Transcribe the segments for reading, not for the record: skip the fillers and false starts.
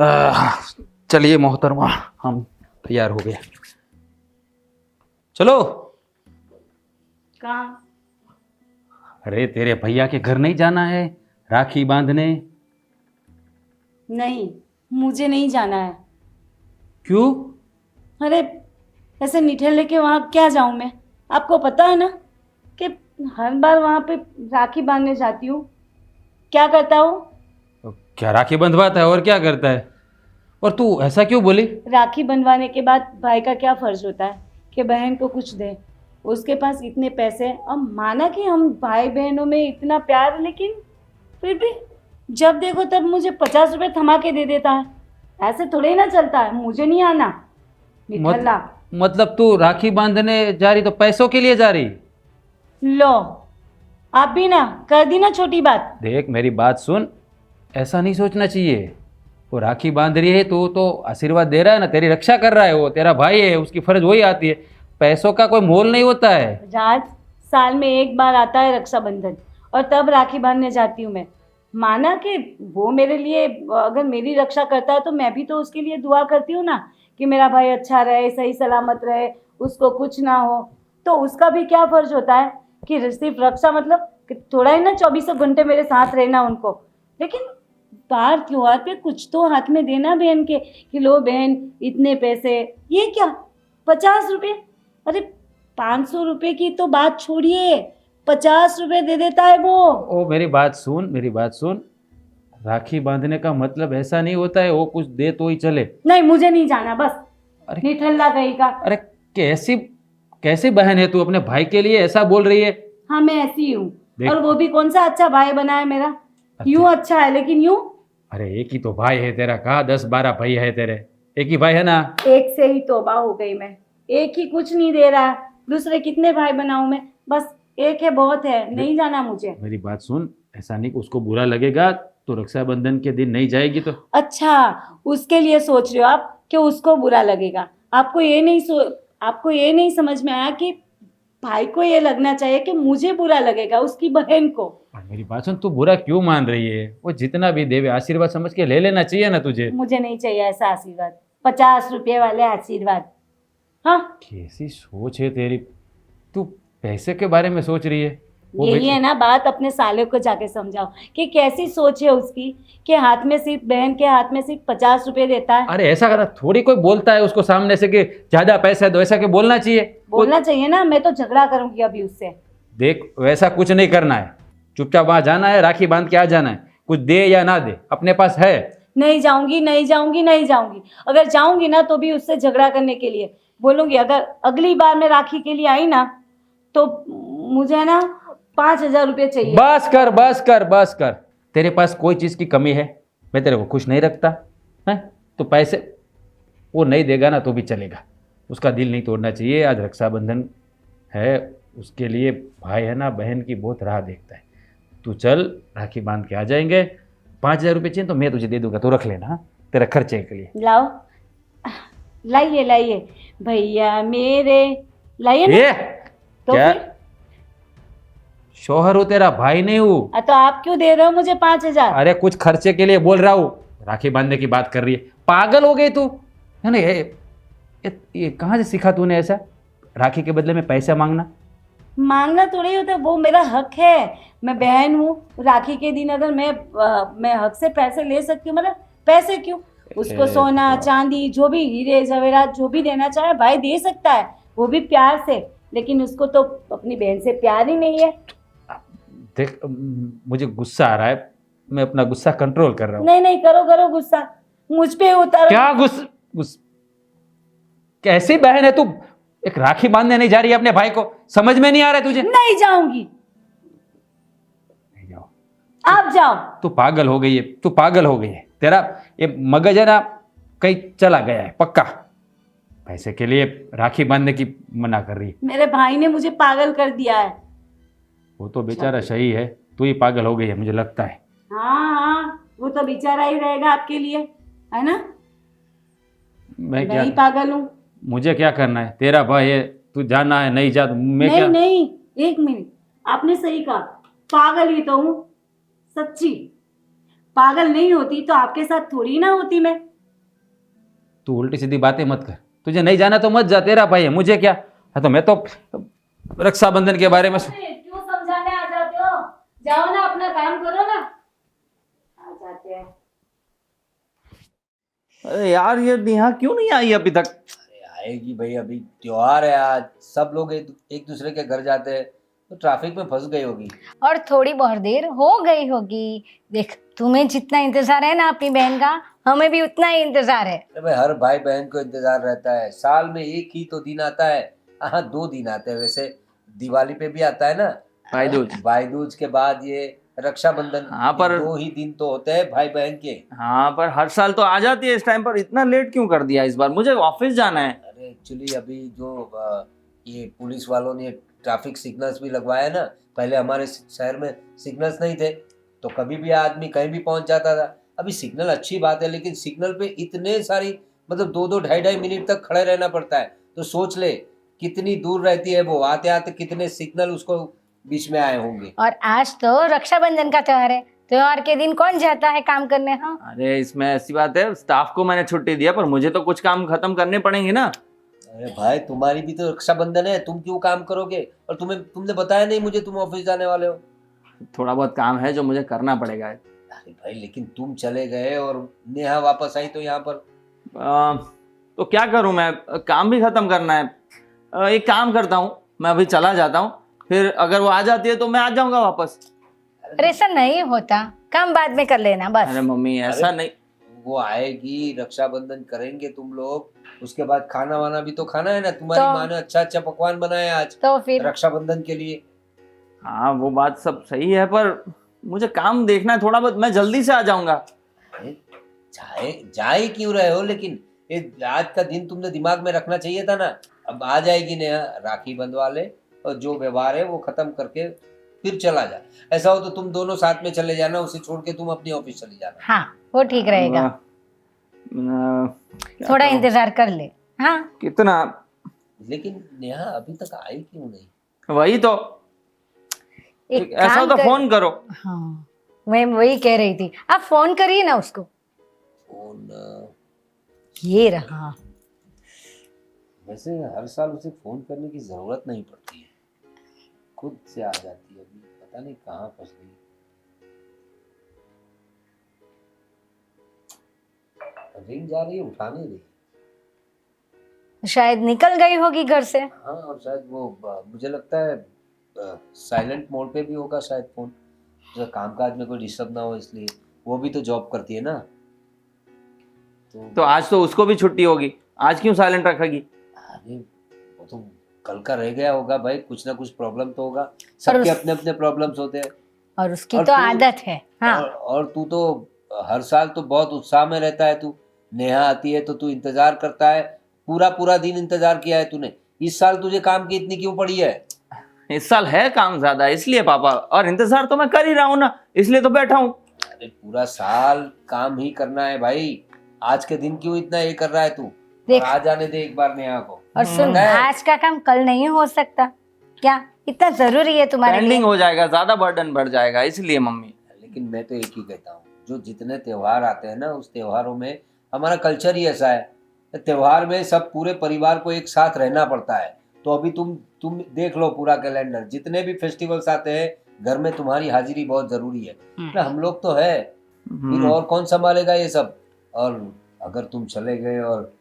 चलिए मोहतरमा, हम तैयार हो गए। चलो। कहाँ? अरे तेरे भैया के घर नहीं जाना है राखी बांधने? नहीं, मुझे नहीं जाना है। क्यों? अरे ऐसे निठल लेके वहाँ क्या जाऊँ मैं? आपको पता है ना कि हर बार वहाँ पे राखी बांधने जाती हूँ। क्या करता हूँ? तो क्या राखी बंधवाता है और क्या करता है? और तू ऐसा क्यों बोली? राखी बंधवाने के बाद भाई का क्या फर्ज होता है कि बहन को कुछ दे। उसके पास इतने पैसे हैं। अब माना कि हम भाई बहनों में इतना प्यार है, लेकिन फिर भी जब देखो तब मुझे 50 रुपए थमा के दे देता है। ऐसे थोड़े ही ना चलता है। मुझे नहीं आना निठल्ला। मतलब तू राखी बांधने जा रही तो पैसों के लिए जा रही? लो, आप भी ना कर दी ना छोटी बात। देख मेरी बात सुन, ऐसा नहीं सोचना चाहिए। वो राखी बांध रही है तो आशीर्वाद दे रहा है ना, तेरी रक्षा कर रहा है, वो तेरा भाई है, उसकी फर्ज वही आती है। पैसों का कोई मोल नहीं होता है। राज, साल में एक बार आता है रक्षाबंधन, और तब राखी बांधने जाती हूँ मैं। माना कि वो मेरे लिए अगर मेरी रक्षा करता है तो मैं भी तो उसके लिए दुआ करती हूँ ना, कि मेरा भाई अच्छा रहे, सही सलामत रहे, उसको कुछ ना हो। तो उसका भी क्या फर्ज होता है कि सिर्फ रक्षा मतलब कि थोड़ा ही ना 24 घंटे मेरे साथ रहना उनको, लेकिन बार त्योहार पे कुछ तो हाथ में देना बहन के, कि लो बहन इतने पैसे। ये क्या 50 रुपये? अरे 500 रुपये की तो बात छोड़िए, 50 रुपये दे देता है वो। ओ मेरी बात सुन, मेरी बात सुन। राखी बांधने का मतलब ऐसा नहीं होता है वो कुछ दे तो ही चले। नहीं, मुझे नहीं जाना बस। अरे निठल्ला कहीं का। अरे कैसी कैसी बहन है तू, अपने भाई के लिए ऐसा बोल रही है? हाँ, मैं ऐसी हूँ। देख। और वो भी कौन सा अच्छा भाई बना है मेरा। यूं अच्छा है, लेकिन यूं अरे एक ही तो भाई है तेरा, कहा 10-12 भाई है तेरे? एक ही भाई है ना? एक से ही तौबा हो गई मैं। एक ही कुछ नहीं दे रहा है, दूसरे कितने भाई बनाऊं मैं? बस एक है बहुत है, नहीं जाना मुझे। मेरी बात सुन, ऐसा नहीं, उसको बुरा लगेगा तो रक्षाबंधन के दिन नहीं जाएगी तो। अच्छा, उसके लिए सोच रहे हो आप कि उसको बुरा लगेगा? आपको ये नहीं समझ में आया कि भाई को ये लगना चाहिए कि मुझे बुरा लगेगा उसकी बहन को। और मेरी बात सुन, तू बुरा क्यों मान रही है? वो जितना भी देवे आशीर्वाद समझ के ले लेना चाहिए ना तुझे। मुझे नहीं चाहिए ऐसा आशीर्वाद, 50 रुपये वाले आशीर्वाद। हाँ, कैसी सोच है तेरी, तू पैसे के बारे में सोच रही है? वो यही है ना बात। अपने साले को जाके समझाओ कि कैसी सोच है उसकी, कि हाथ में सिर्फ बहन के हाथ में सिर्फ 50 रुपये देता है। अरे ऐसा करना थोड़ी कोई बोलता है उसको सामने से कि ज्यादा पैसा दो, ऐसा कि बोलना चाहिए? बोलना चाहिए ना। मैं तो झगड़ा करूंगी अभी उससे। देख वैसा कुछ नहीं करना है, चुपचाप वहां जाना है, राखी बांध के आ जाना है। कुछ दे या ना दे, अपने पास है। नहीं जाऊंगी, नहीं जाऊंगी, नहीं जाऊंगी। अगर जाऊंगी ना तो भी उससे झगड़ा करने के लिए बोलूंगी। अगर अगली बार मैं राखी के लिए आई ना तो मुझे ना 5,000 रुपये चाहिए। बस कर बस कर बस कर। तेरे पास कोई चीज़ की कमी है? मैं तेरे को खुश नहीं रखता है? तो पैसे वो नहीं देगा ना तो भी चलेगा, उसका दिल नहीं तोड़ना चाहिए। आज रक्षाबंधन है, उसके लिए भाई है ना, बहन की बहुत राह देखता है। तू चल, राखी बांध के आ जाएंगे। 5,000 रुपये चाहिए तो मैं तुझे दे दूंगा, तो रख लेना। हाँ? तेरा खर्चे के लिए। लाओ, लाइए लाइए भैया मेरे, लाइए ना। ये तो क्या? फिर शौहर हो तेरा, भाई नहीं हूँ। तो आप क्यों दे रहे हो मुझे 5,000? अरे कुछ खर्चे के लिए बोल रहा हूँ, राखी बांधने की बात कर रही है। पागल हो गई तू, है ना? ये कहाँ से सीखा तूने ऐसा, राखी के बदले में पैसा मांगना? मांगना थोड़ी होता है, वो मेरा हक है। मैं बहन हूँ, राखी के दिन अगर मैं हक से पैसे ले सकती हूँ। मतलब पैसे क्यों, उसको सोना चांदी जो भी हीरे जवेरात जो भी देना चाहे भाई दे सकता है, वो भी प्यार से। लेकिन उसको तो अपनी बहन से प्यार ही नहीं है। देख मुझे गुस्सा आ रहा है, मैं अपना गुस्सा कंट्रोल कर रहा हूँ। नहीं नहीं, करो करो गुस्सा, मुझ पे उतारो। क्या कैसी बहन है तू? एक राखी बांधने नहीं जा रही है अपने भाई को? समझ में नहीं आ रहा है तुझे? नहीं जाऊंगी। नहीं जाओ। आप जाओ। तू पागल हो गई है, तू पागल हो गई है। तेरा ये मगज है ना कहीं चला गया है पक्का। पैसे के लिए राखी बांधने की मना कर रही है। मेरे भाई ने मुझे पागल कर दिया है। वो तो बेचारा सही है, तू ही पागल हो गई है मुझे लगता है। हाँ हाँ, वो तो बेचारा ही रहेगा आपके लिए, है ना? मैं मैं ही पागल हूँ। मुझे क्या करना है? तेरा भाई है, तू जाना है नहीं जा तो मैं नहीं क्या? नहीं, एक मिनट, आपने सही कहा, पागल ही तो हूँ। सच्ची पागल नहीं होती तो आपके साथ थोड़ी ना होती मैं। तू उल्टी सीधी बातें मत कर, तुझे नहीं जाना तो मत जा, तेरा भाई है, मुझे क्या। हाँ तो मैं तो रक्षाबंधन के बारे में क्यों समझाने आ जाते हो? जाओ ना, अपना काम करो ना। आ जाते हैं। अरे यार ये नेहा क्यों नहीं आई अभी तक? अरे आएगी भाई, अभी त्योहार है आज, सब लोग एक दूसरे के घर जाते हैं तो ट्रैफिक में फंस गई होगी। और थोड़ी बहुत देर हो गई होगी। देख, तुम्हें जितना इंतजार है ना अपनी बहन का, हमें भी उतना ही इंतजार है। अरे भाई, हर भाई बहन को इंतजार रहता है, साल में एक ही तो दिन आता है। हाँ, 2 दिन आते हैं वैसे, दिवाली पे भी आता है ना, भाई दूज। भाई दूज के बाद ये रक्षाबंधन। हाँ, पर 2 ही दिन तो होते हैं भाई बहन के। हाँ पर हर साल तो आ जाती है इस टाइम पर, इतना लेट क्यों कर दिया इस बार? मुझे ऑफिस जाना है। अरे एक्चुअली अभी जो ये पुलिस वालों ने ट्रैफिक सिग्नल्स भी लगवाया ना, पहले हमारे शहर में सिग्नल्स नहीं थे तो कभी भी आदमी कहीं भी पहुंच जाता था। अभी सिग्नल अच्छी बात है, लेकिन सिग्नल पे इतने सारी मतलब 2-2 ढाई मिनट तक खड़े रहना पड़ता है। तो सोच ले कितनी दूर रहती है वो, आते आते कितने सिग्नल उसको बीच में आए होंगे। और आज तो रक्षाबंधन का त्योहार है। त्योहार के दिन कौन जाता है काम करने? हाँ, अरे इसमें ऐसी बात है, स्टाफ को मैंने छुट्टी दिया पर मुझे तो कुछ काम खत्म करने पड़ेंगे ना। अरे भाई, तुम्हारी भी तो रक्षाबंधन है, तुम क्यों काम करोगे? और तुमने बताया नहीं मुझे तुम ऑफिस जाने वाले हो। थोड़ा बहुत काम है जो मुझे करना पड़ेगा। अरे भाई, लेकिन तुम चले गए और नेहा वापस आई तो यहाँ पर। तो क्या करूं मैं, काम भी खत्म करना है। एक काम करता हूँ, मैं अभी चला जाता हूँ, फिर अगर वो आ जाती है तो मैं आ जाऊंगा वापस। अरे ऐसा नहीं होता, काम बाद में कर लेना बस। अरे मम्मी ऐसा अरे, नहीं। वो आएगी, रक्षाबंधन करेंगे तुम लोग, उसके बाद खाना वाना भी तो खाना है ना। तुम्हारी तो- माँ ने अच्छा अच्छा पकवान बनाया आज तो फिर रक्षाबंधन के लिए। हाँ वो बात सब सही है, पर मुझे काम देखना है थोड़ा बहुत, मैं जल्दी से आ जाऊंगा। अरे, जाए क्यों रहे हो? लेकिन ये आज का दिन तुमने दिमाग में रखना चाहिए था ना। अब आ जाएगी नेहा, राखी बंधवा ले और जो व्यवहार है वो खत्म करके फिर चला जा। ऐसा हो तो तुम दोनों साथ में चले जाना, उसे छोड़ के तुम अपनी ऑफिस चली जाना। हाँ, वो ठीक रहेगा। क्या थोड़ा करूं? इंतजार कर ले। हाँ, कितना? लेकिन नेहा अभी तक आई क्यों नहीं? वही तो, एक ऐसा काम तो कर। फोन करो। हाँ, मैं वही कह रही थी, आप फोन करिए ना उसको। फोन ये रहा। वैसे हर साल उसे फोन करने की जरूरत नहीं पड़ती है, खुद से आ जाती है। अभी पता नहीं कहाँ फंस गई। रिंग जा रही है, उठा नहीं रही। शायद निकल गई होगी घर से। हाँ, और शायद वो मुझे लगता है साइलेंट मोड पे भी होगा शायद फोन, जो कामकाज में कोई डिस्टर्ब ना हो इसलिए। वो भी तो जॉब करती है ना। तो आज तो उसको भी छुट्टी होगी, आज क्यों साइलेंट रखेगी? अरे वो तो कल का रह गया होगा भाई, कुछ ना कुछ प्रॉब्लम तो होगा, सबके अपने अपने प्रॉब्लम्स होते हैं। और उसकी और तो तू- आदत है। हाँ, और तू तो हर साल तो बहुत उत्साह में रहता है। तू नेहा आती है तो तू इंतजार करता है, पूरा पूरा दिन इंतजार किया है तूने। इस साल तुझे काम की इतनी क्यों पड़ी है? इस साल है काम ज्यादा इसलिए पापा, और इंतजार तो मैं कर ही रहा हूँ ना, इसलिए तो बैठा हूँ। अरे पूरा साल काम ही करना है भाई, आज के दिन क्यों इतना ये कर रहा है तू? और देख। आ जाने दे एक बार नेहा को। और सुन, पता है? आज का काम कल नहीं हो सकता क्या? इतना जरूरी है तुम्हारे लिए? पेंडिंग हो जाएगा, ज्यादा बर्डन बढ़ जाएगा, इसलिए मम्मी। लेकिन मैं तो एक ही कहता हूँ, जो जितने त्योहार आते हैं ना, उस त्योहारों में हमारा कल्चर ही ऐसा है, त्योहार में सब पूरे परिवार को एक साथ रहना पड़ता है। तो अभी तुम देख लो पूरा कैलेंडर, जितने भी फेस्टिवल्स आते हैं घर में तुम्हारी हाजिरी बहुत जरूरी है ना। हम लोग तो है, फिर और कौन संभालेगा ये सब? और अगर तुम चले गए और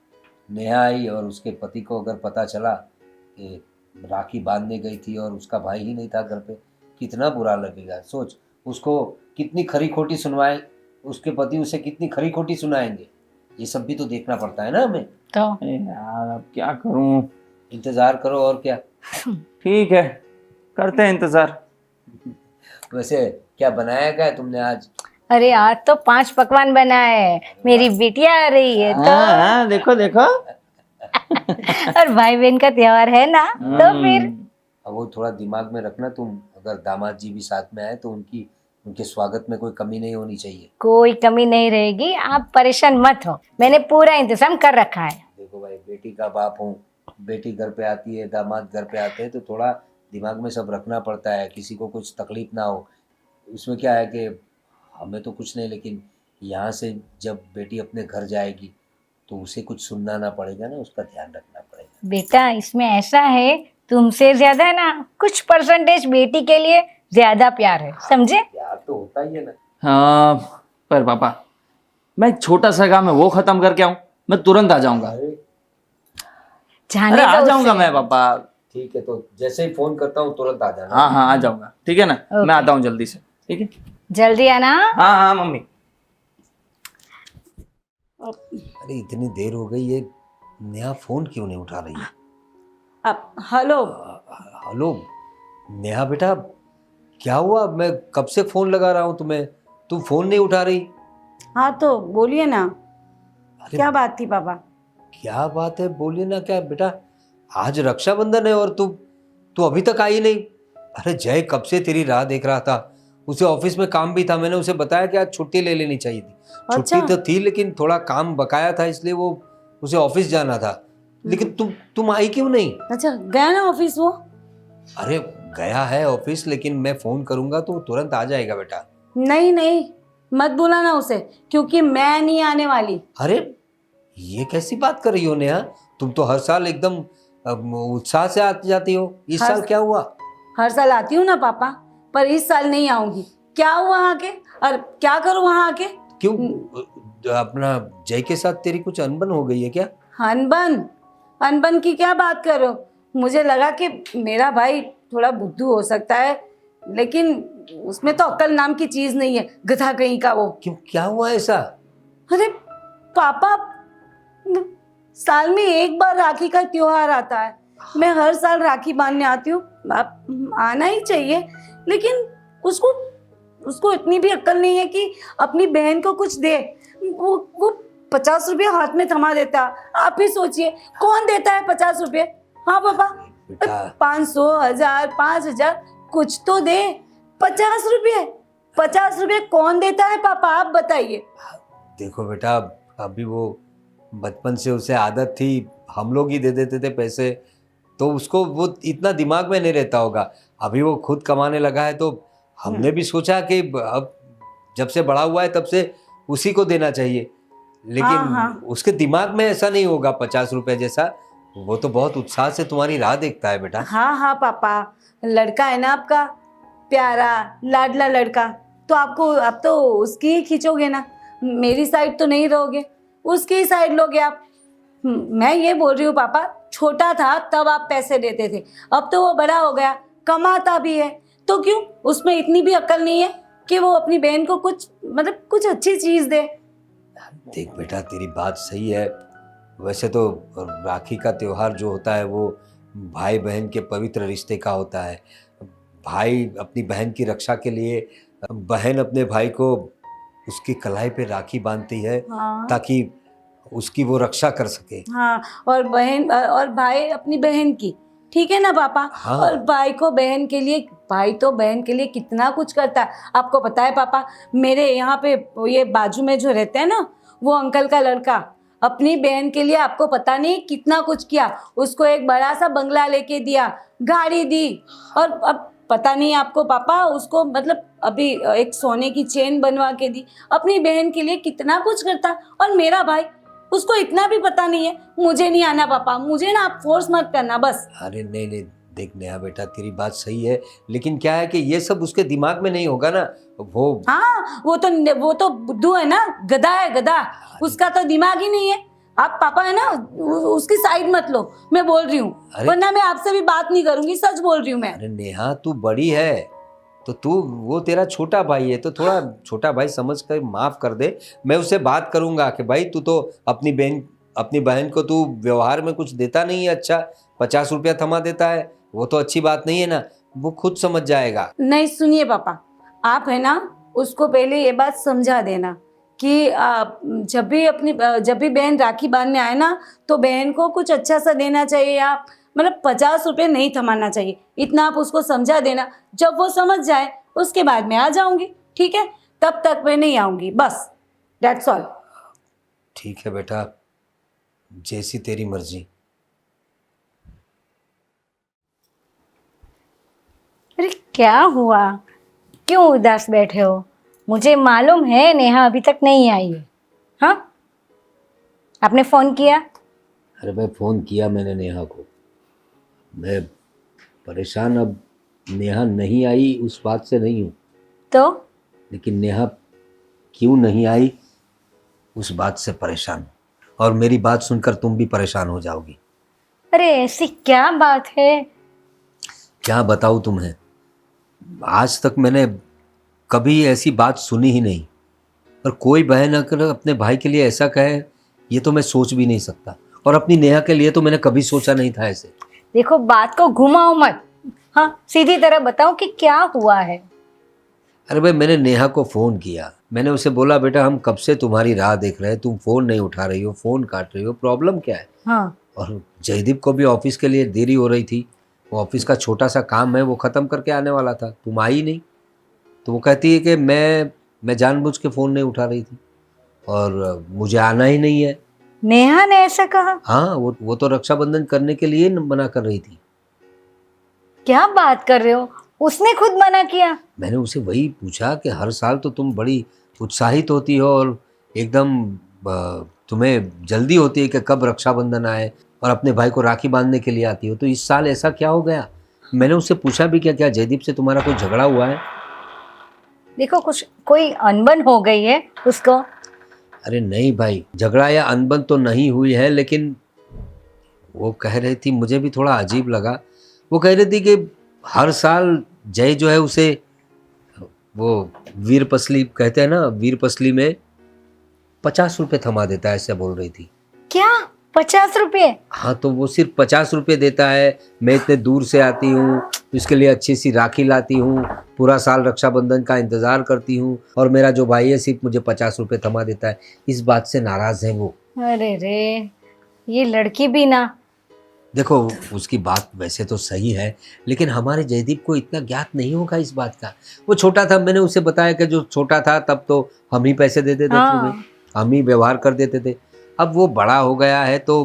नेहा आई और उसके पति को अगर पता चला कि राखी बांधने गई थी और उसका भाई ही नहीं था घर पे, कितना बुरा लगेगा। सोच, उसको कितनी खरी खोटी सुनवाए, उसके पति उसे कितनी खरी खोटी सुनाएंगे। ये सब भी तो देखना पड़ता है ना हमें। तो अरे यार अब क्या करूं? इंतजार करो और क्या। ठीक है, करते हैं इंतजार। वैसे क्या बनाया क्या है तुमने आज? अरे आज तो 5 पकवान बनाए हैं। मेरी बिटिया आ रही है तो। हाँ, देखो देखो। और भाई बहन का त्योहार है ना, तो फिर अब वो थोड़ा दिमाग में रखना तुम, अगर दामाद जी भी साथ में आए तो उनके स्वागत में कोई कमी नहीं होनी चाहिए। कोई कमी नहीं रहेगी, आप परेशान मत हो, मैंने पूरा इंतजाम कर रखा है। देखो भाई, बेटी का बाप हूँ, बेटी घर पे आती है, दामाद घर पे आते हैं तो थोड़ा दिमाग में सब रखना पड़ता है, किसी को कुछ तकलीफ ना हो। उसमें क्या है कि हमें तो कुछ नहीं, लेकिन यहाँ से जब बेटी अपने घर जाएगी तो उसे कुछ सुनना ना पड़ेगा ना, उसका ध्यान रखना पड़ेगा। बेटा इसमें ऐसा है, तुमसे ज्यादा है ना कुछ परसेंटेज बेटी के लिए ज्यादा प्यार है, समझे? प्यार तो होता ही है ना। हाँ पर पापा, मैं एक छोटा सा काम है वो खत्म करके आऊं, मैं तुरंत आ जाऊंगा। अरे जाने अरे आ दो जाऊंगा उसे। मैं पापा। ठीक है, तो जैसे ही फोन करता हूँ तुरंत आ जाना। हाँ हाँ आ जाऊंगा, ठीक है ना। मैं आता हूँ जल्दी से, ठीक है। जल्दी आना। हाँ हाँ मम्मी। अरे इतनी देर हो गई, ये नेहा फोन क्यों नहीं उठा रही है? अब हेलो। हेलो नेहा बेटा, क्या हुआ? मैं कब से फोन लगा रहा हूँ तुम्हें, तुम फोन नहीं उठा रही। हाँ तो बोलिए ना, अरे क्या बात थी पापा? क्या बात है, बोलिए ना। क्या बेटा, आज रक्षाबंधन है और तू अभी तक आई नहीं। अरे जय कब से तेरी राह देख रहा था, उसे ऑफिस में काम भी था, मैंने उसे बताया कि आज छुट्टी ले लेनी चाहिए थी। छुट्टी अच्छा। तो थी लेकिन थोड़ा काम बकाया था, इसलिए वो उसे ऑफिस जाना था। लेकिन तुम आई क्यों नहीं? अच्छा, गया ना ऑफिस वो? अरे गया है ऑफिस, लेकिन मैं फोन करूंगा तो वो तुरंत आ जाएगा बेटा। नहीं नहीं, मत बुलाना उसे, क्योंकि मैं नहीं आने वाली। अरे ये कैसी बात कर रही हो नेहा, तुम तो हर साल एकदम उत्साह से आ जाती हो, इस हर- साल क्या हुआ? हर साल आती हूँ ना पापा, पर इस साल नहीं आऊंगी। क्या हुआ आके, और क्या करूँ वहाँ आके? क्यों, अपना जय के साथ तेरी कुछ अनबन हो गई है क्या? अनबन? अनबन की क्या बात कर रहे हो? मुझे लगा कि मेरा भाई थोड़ा बुद्धू हो सकता है, लेकिन उसमें तो अक्ल नाम की चीज नहीं है, गधा कहीं का वो। क्यों, क्या हुआ ऐसा? अरे पापा, साल में एक बार राखी का त्योहार आता है, मैं हर साल राखी बांधने आती हूँ, अब आना ही चाहिए, लेकिन उसको उसको इतनी भी अक्ल नहीं है कि अपनी बहन को कुछ दे। वो 50 रुपये हाथ में थमा देता। आप ही सोचिए, कौन देता है 50 रुपये? हाँ पापा, बेटा 500, 1000, 5000 कुछ तो दे। 50 रुपये, 50 रुपये कौन देता है पापा, आप बताइए। देखो बेटा, अभी वो बचपन से उसे आदत थी, हम लोग ही दे देते थे पैसे, तो उसको वो इतना दिमाग में नहीं रहता होगा। अभी वो खुद कमाने लगा है तो हमने भी सोचा कि अब जब से बड़ा हुआ है तब से उसी को देना चाहिए, लेकिन हाँ। उसके दिमाग में ऐसा नहीं होगा 50 रुपए जैसा। वो तो बहुत उत्साह से तुम्हारी राह देखता है बेटा। हाँ पापा, लड़का है ना आपका, प्यारा लाडला लड़का, तो आपको अब तो उसकी ही खींचोगे ना, मेरी साइड तो नहीं रहोगे, उसकी ही साइड लोगे आप। मैं ये बोल रही हूँ पापा, छोटा था तब आप पैसे देते थे, अब तो वो बड़ा हो गया, कमाता भी है, तो क्यों उसमें इतनी भी अक्ल नहीं है कि वो अपनी बहन को कुछ मतलब कुछ अच्छी चीज दे? देख बेटा, तेरी बात सही है। वैसे तो राखी का त्योहार जो होता है वो भाई बहन के पवित्र रिश्ते का होता है। भाई अपनी बहन की रक्षा के लिए, बहन अपने भाई को उसकी कलाई पे राखी बांधती है हाँ ताकि उसकी वो रक्षा कर सके। हाँ, और बहन और भाई अपनी बहन की, ठीक है ना पापा? हाँ। और भाई को बहन के लिए, भाई तो बहन के लिए कितना कुछ करता है, आपको पता है पापा? मेरे यहाँ पे ये बाजू में जो रहते हैं ना, वो अंकल का लड़का अपनी बहन के लिए आपको पता नहीं कितना कुछ किया, उसको एक बड़ा सा बंगला लेके दिया, गाड़ी दी, और अब पता नहीं आपको पापा, उसको मतलब अभी एक सोने की चेन बनवा के दी, अपनी बहन के लिए कितना कुछ करता। और मेरा भाई, उसको इतना भी पता नहीं है। मुझे नहीं आना पापा, मुझे ना आप फोर्स मत करना बस। अरे नहीं नहीं, देख नेहा बेटा, तेरी बात सही है, लेकिन क्या है कि ये सब उसके दिमाग में नहीं होगा ना। वो हाँ, वो तो बुद्धू है ना, गधा है गधा, उसका तो दिमाग ही नहीं है। आप पापा है ना, उसकी साइड मत लो, मैं बोल रही हूँ, अरे- वरना मैं आपसे भी बात नहीं करूंगी, सच बोल रही हूँ मैं। अरे नेहा, तू बड़ी है तो वो तेरा छोटा भाई है, तो थोड़ा छोटा भाई समझ कर माफ कर दे। मैं उससे बात करूंगा कि भाई तू तो अपनी बहन को तू व्यवहार में कुछ देता नहीं है, अच्छा 50 रुपया थमा देता है, वो तो अच्छी बात नहीं है ना, वो खुद समझ जाएगा। नहीं सुनिए पापा, आप है ना उसको पहले ये बात समझा देना कि जब भी बहन राखी बांधने आए ना, तो बहन को कुछ अच्छा सा देना चाहिए, या मतलब 50 रुपये नहीं थमाना चाहिए, इतना आप उसको समझा देना। जब वो समझ जाए उसके बाद मैं आ जाऊंगी, ठीक है? तब तक मैं नहीं आऊंगी, बस, दैट्स ऑल। ठीक है बेटा, जैसी तेरी मर्जी। अरे क्या हुआ, क्यों उदास बैठे हो? मुझे मालूम है नेहा अभी तक नहीं आई है। हाँ आपने फोन किया? अरे भाई फ़ोन किया मैंने नेहा को, मैं परेशान अब नेहा नहीं आई उस बात से नहीं हूँ, तो लेकिन नेहा क्यों नहीं आई उस बात से परेशान हूँ। और मेरी बात सुनकर तुम भी परेशान हो जाओगी। अरे ऐसी क्या बात है? क्या बताऊँ तुम्हें, आज तक मैंने कभी ऐसी बात सुनी ही नहीं। और कोई बहन अगर अपने भाई के लिए ऐसा कहे, ये तो मैं सोच भी नहीं सकता। और अपनी नेहा के लिए तो मैंने कभी सोचा नहीं था ऐसे। देखो बात को घुमाओ मत, हाँ सीधी तरह बताओ कि क्या हुआ है। अरे भाई मैंने नेहा को फ़ोन किया, मैंने उसे बोला बेटा हम कब से तुम्हारी राह देख रहे हैं, तुम फ़ोन नहीं उठा रही हो, फ़ोन काट रही हो, प्रॉब्लम क्या है। हाँ और जयदीप को भी ऑफिस के लिए देरी हो रही थी, वो ऑफिस का छोटा सा काम है वो ख़त्म करके आने वाला था, तुम आई नहीं। तो वो कहती है कि मैं जानबूझ के फ़ोन नहीं उठा रही थी और मुझे आना ही नहीं है। नेहा ने ऐसा कहा? हाँ वो तो रक्षाबंधन करने के लिए मना कर रही थी। क्या बात कर रहे हो, उसने खुद मना किया? मैंने उसे वही पूछा कि हर साल तो तुम बड़ी उत्साहित होती हो और एकदम तुम्हें जल्दी होती है कि कब रक्षाबंधन आए और अपने भाई को राखी बांधने के लिए आती हो, तो इस साल ऐसा क्या हो गया। मैंने उससे पूछा भी क्या जयदीप से तुम्हारा कोई झगड़ा हुआ है। देखो कुछ कोई अनबन हो गई है उसको। अरे नहीं भाई, झगड़ा या अनबन तो नहीं हुई है, लेकिन वो कह रही थी, मुझे भी थोड़ा अजीब लगा, वो कह रही थी कि हर साल जय जो है उसे वो वीर पसली कहते हैं ना, वीर पसली में 50 रुपये थमा देता है, ऐसा बोल रही थी। क्या 50 रुपये? हाँ तो वो सिर्फ 50 रुपये देता है, मैं इतने दूर से आती हूँ, उसके लिए अच्छी सी राखी लाती हूँ, पूरा साल रक्षाबंधन का इंतज़ार करती हूँ और मेरा जो भाई है सिर्फ मुझे 50 रुपये थमा देता है। इस बात से नाराज़ है वो। अरे रे, ये लड़की भी ना। देखो उसकी बात वैसे तो सही है, लेकिन हमारे जयदीप को इतना ज्ञात नहीं होगा इस बात का। वो छोटा था, मैंने उसे बताया कि जो छोटा था तब तो हम ही पैसे देते थे तुम्हें, हम ही व्यवहार कर देते थे। अब वो बड़ा हो गया है तो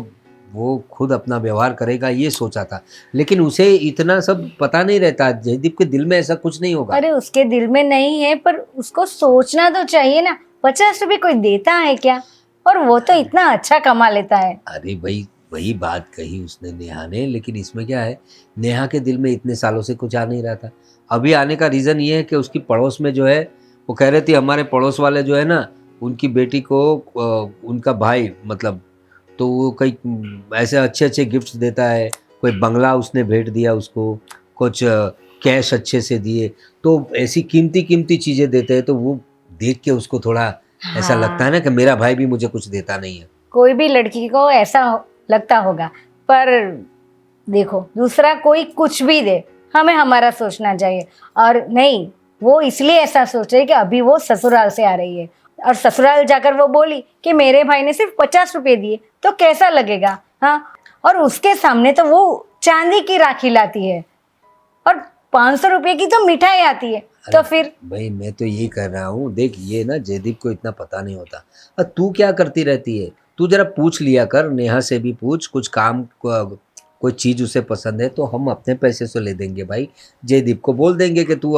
वो खुद अपना व्यवहार करेगा ये सोचा था, लेकिन उसे इतना सब पता नहीं रहता। जयदीप के दिल में ऐसा कुछ नहीं होगा। अरे उसके दिल में नहीं है पर उसको सोचना तो चाहिए ना, 50 रुपये कोई देता है क्या? और वो तो इतना अच्छा कमा लेता है। अरे भाई वही बात कही उसने नेहा ने, लेकिन इसमें क्या है, नेहा के दिल में इतने सालों से कुछ आ नहीं रहा था। अभी आने का रीज़न ये है कि उसकी पड़ोस में जो है, वो कह रही थी हमारे पड़ोस वाले जो है ना, उनकी बेटी को उनका भाई मतलब, तो वो कई ऐसे अच्छे अच्छे गिफ्ट्स देता है, कोई बंगला उसने भेंट दिया उसको, कुछ कैश अच्छे से दिए, तो ऐसी कीमती कीमती चीज़ें देते हैं, तो वो देख के उसको थोड़ा ऐसा लगता है ना कि मेरा भाई भी मुझे कुछ देता नहीं है। कोई भी लड़की को ऐसा लगता होगा, पर देखो दूसरा कोई कुछ भी दे, हमें हमारा सोचना चाहिए। और नहीं, वो इसलिए ऐसा सोच रही है कि अभी वो ससुराल से आ रही है और ससुराल जाकर वो बोली कि मेरे भाई ने सिर्फ 50 रुपये दिए, तो कैसा लगेगा। हाँ, और उसके सामने तो वो चांदी की राखी लाती है और 500 रुपये की तो मिठाई आती है, तो फिर। भाई मैं तो यही कर रहा हूँ, देख ये ना जयदीप को इतना पता नहीं होता। और तू क्या करती रहती है, तू जरा पूछ लिया कर, नेहा से भी पूछ, कुछ काम कोई चीज़ उसे पसंद है तो हम अपने पैसे से ले देंगे भाई। जयदीप को बोल देंगे कि तू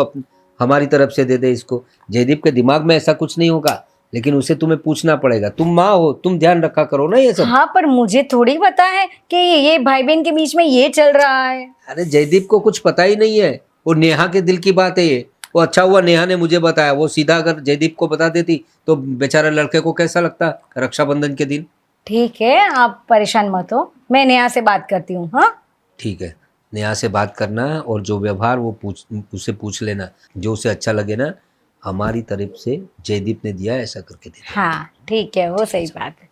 हमारी तरफ से दे दे इसको। जयदीप के दिमाग में ऐसा कुछ नहीं होगा, लेकिन उसे तुम्हें पूछना पड़ेगा। तुम माँ हो, तुम ध्यान रखा करो ना ये सब। हाँ, पर मुझे थोड़ी पता है कि ये भाई बहन के बीच में ये चल रहा है। अरे जयदीप को कुछ पता ही नहीं है, वो नेहा के दिल की बात है ये। वो अच्छा हुआ नेहा ने मुझे बताया, वो सीधा अगर जयदीप को बता देती तो बेचारा लड़के को कैसा लगता रक्षाबंधन के दिन। ठीक है, आप परेशान मत हो, मैं नेहा से बात करती हूँ। हाँ ठीक है, नेहा से बात करना और जो व्यवहार वो उससे पूछ लेना, जो उसे अच्छा लगे ना, हमारी तरफ से जयदीप ने दिया ऐसा करके दे। हाँ ठीक है, वो सही बात है।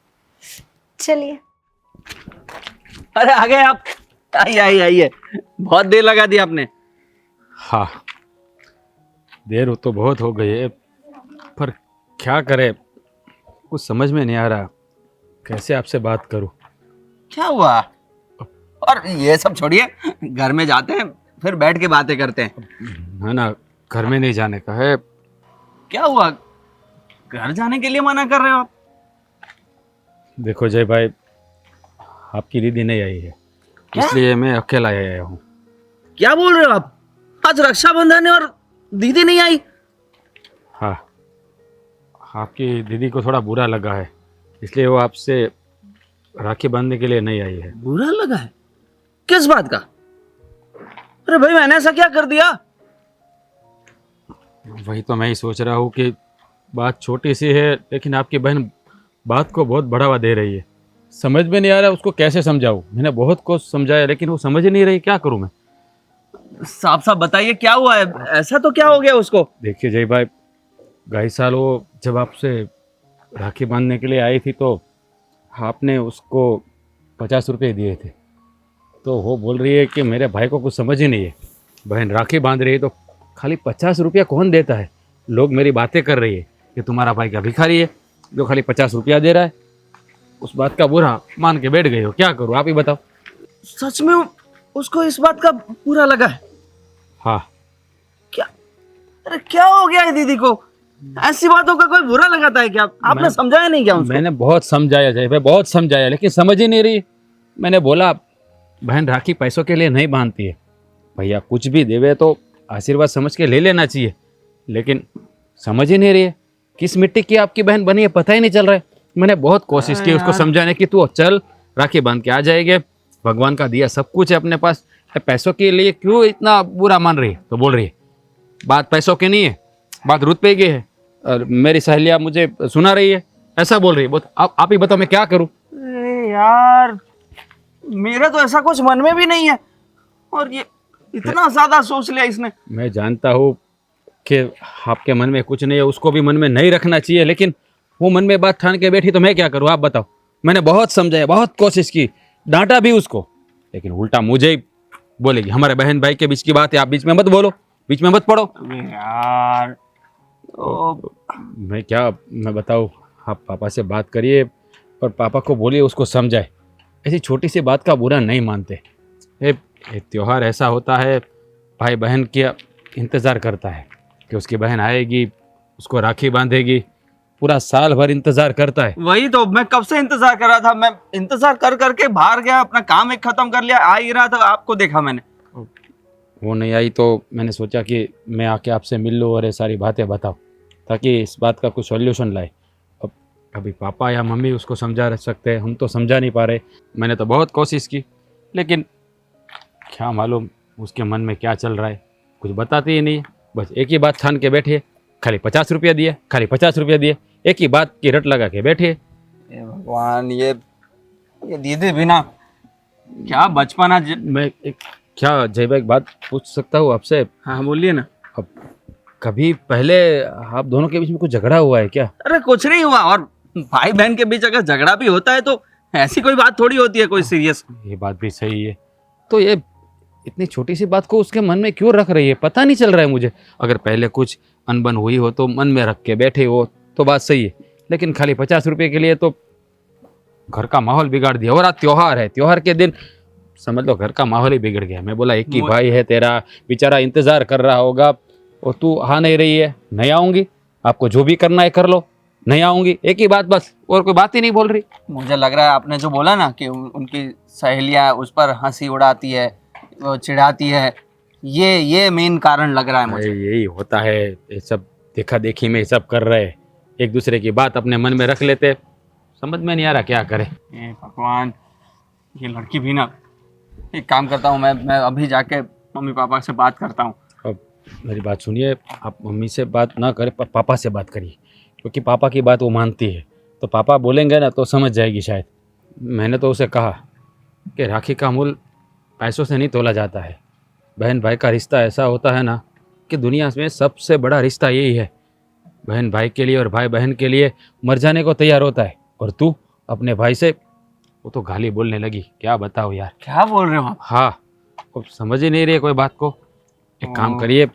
चलिए। अरे आ गए आप, आइए आइए आइए, बहुत देर लगा दी आपने। हाँ, देर तो बहुत हो गई है, पर क्या करे, कुछ समझ में नहीं आ रहा, कैसे आपसे बात करूं। क्या हुआ? और ये सब छोड़िए, घर में जाते हैं फिर बैठ के बातें करते हैं। ना ना, घर में नहीं जाने का है। क्या हुआ, घर जाने के लिए मना कर रहे हो आप? देखो जय भाई, आपकी दीदी नहीं आई है, इसलिए मैं अकेला आया हूँ। क्या बोल रहे हो आप? आज रक्षाबंधन है और दीदी नहीं आई? हाँ, आपकी दीदी को थोड़ा बुरा लगा है, इसलिए वो आपसे राखी बांधने के लिए नहीं आई है। बुरा लगा है? किस बात का? अरे भाई मैंने ऐसा क्या कर दिया? वही तो मैं ही सोच रहा हूँ कि बात छोटी सी है, लेकिन आपकी बहन बात को बहुत बढ़ावा दे रही है। समझ में नहीं आ रहा उसको कैसे समझाऊँ। मैंने बहुत कुछ समझाया लेकिन वो समझ ही नहीं रही, क्या करूँ मैं। साफ साफ बताइए क्या हुआ है? ऐसा तो क्या हो गया उसको? देखिए जय भाई, गई साल वो जब आपसे राखी बांधने के लिए आई थी तो आपने उसको 50 रुपये दिए थे। तो वो बोल रही है कि मेरे भाई को कुछ समझ ही नहीं है, बहन राखी बांध रही है तो खाली 50 रुपया कौन देता है। लोग मेरी बातें कर रही है कि तुम्हारा भाई का भिखारी है जो खाली 50 रुपया दे रहा है। उस बात का बुरा मान के बैठ गए हो, क्या करूँ आप ही बताओ। सच में उसको इस बात का बुरा लगा है? हाँ। क्या? अरे क्या हो गया है दीदी को? ऐसी बातों का कोई बुरा लगाता है क्या? आपने समझाया नहीं क्या उसको? मैंने बहुत समझाया जय भाई, बहुत समझाया, लेकिन समझ ही नहीं रही। मैंने बोला बहन राखी पैसों के लिए नहीं बांधती है, भैया कुछ भी देवे तो आशीर्वाद समझ के ले लेना चाहिए, लेकिन समझ ही नहीं रही है। किस मिट्टी की आपकी बहन बनी है पता ही नहीं चल रहा है। मैंने बहुत कोशिश की उसको समझाने की, तू चल राखी बांध के आ जाएंगे, भगवान का दिया सब कुछ है अपने पास, पैसों के लिए क्यों इतना बुरा मान रही है। तो बोल रही है बात पैसों की नहीं है, बात रुपए की है, और मेरी सहेलियाँ मुझे सुना रही है, ऐसा बोल रही है। बहुत आप ही बताओ मैं क्या करूँ। अरे यार मेरा तो ऐसा कुछ मन में भी नहीं है, और ये इतना ज्यादा सोच लिया इसने। मैं जानता हूँ कि आपके मन में कुछ नहीं है, उसको भी मन में नहीं रखना चाहिए, लेकिन वो मन में बात ठान के बैठी तो मैं क्या करूँ आप बताओ। मैंने बहुत समझाया, बहुत कोशिश की, डांटा भी उसको, लेकिन उल्टा मुझे ही बोलेगी हमारे बहन भाई के बीच की बात है, आप बीच में मत बोलो, बीच में मत पड़ो। अबे यार तो मैं बताऊँ, आप पापा से बात करिए और पापा को बोलिए उसको समझाए, ऐसी छोटी सी बात का बुरा नहीं मानते। ये त्योहार ऐसा होता है, भाई बहन के इंतज़ार करता है कि उसकी बहन आएगी, उसको राखी बांधेगी, पूरा साल भर इंतज़ार करता है। वही तो मैं कब से इंतजार कर रहा था। मैं इंतजार कर करके बाहर गया, अपना काम एक खत्म कर लिया, आ ही रहा था आपको देखा मैंने। वो नहीं आई तो मैंने सोचा कि मैं आके आपसे मिल लूँ और ये सारी बातें बताऊँ, ताकि इस बात का कुछ सॉल्यूशन लाए। अब अभी पापा या मम्मी उसको समझा सकते हैं, हम तो समझा नहीं पा रहे। मैंने तो बहुत कोशिश की, लेकिन क्या मालूम उसके मन में क्या चल रहा है, कुछ बताती ही नहीं। बस एक ही बात ठान के बैठे, खाली 50 रुपया दिए, खाली 50 रुपया दिए, एक ही बात की रट लगा के बैठे। भगवान, ये दीदी भी ना, क्या बचपना मैं क्या जय भाई एक बात पूछ सकता हूँ आपसे? हाँ बोलिए ना। अब कभी पहले आप दोनों के बीच में कुछ झगड़ा हुआ है क्या? अरे कुछ नहीं हुआ, और भाई बहन के बीच अगर झगड़ा भी होता है तो ऐसी कोई बात थोड़ी होती है कोई सीरियस। ये बात भी सही है। तो ये इतनी छोटी सी बात को उसके मन में क्यों रख रही है, पता नहीं चल रहा है मुझे। अगर पहले कुछ अनबन हुई हो तो मन में रख के बैठे हो तो बात सही है, लेकिन खाली 50 रुपये के लिए तो घर का माहौल बिगाड़ दिया। और आज त्योहार है, त्योहार के दिन समझ लो घर का माहौल ही बिगड़ गया। मैं बोला एक ही भाई है तेरा, बेचारा इंतजार कर रहा होगा, और तू आ नहीं रही है। नहीं आऊंगी, आपको जो भी करना है कर लो, नहीं आऊंगी, एक ही बात बस, और कोई बात ही नहीं बोल रही। मुझे लग रहा है आपने जो बोला ना कि उनकी सहेलियां उस पर हंसी उड़ाती है, वो चिढ़ाती है, ये मेन कारण लग रहा है मुझे। यही होता है, ये सब देखा देखी में ये सब कर रहे, एक दूसरे की बात अपने मन में रख लेते। समझ में नहीं आ रहा क्या करे। भगवान, ये लड़की भी ना। एक काम करता हूँ, मैं अभी जाके मम्मी पापा से बात करता हूँ। अब मेरी बात सुनिए, आप मम्मी से बात ना करें, पापा से बात करिए, क्योंकि पापा की बात वो मानती है, तो पापा बोलेंगे ना तो समझ जाएगी शायद। मैंने तो उसे कहा कि राखी का मूल्य पैसों से नहीं तोला जाता है। बहन भाई का रिश्ता ऐसा होता है ना कि दुनिया में सबसे बड़ा रिश्ता यही है। बहन भाई के लिए और भाई बहन के लिए मर जाने को तैयार होता है, और तू अपने भाई से, वो तो गाली बोलने लगी, क्या बताओ यार। क्या बोल रहे हो आप? हाँ, अब समझ ही नहीं रही है कोई बात को। एक काम करिए,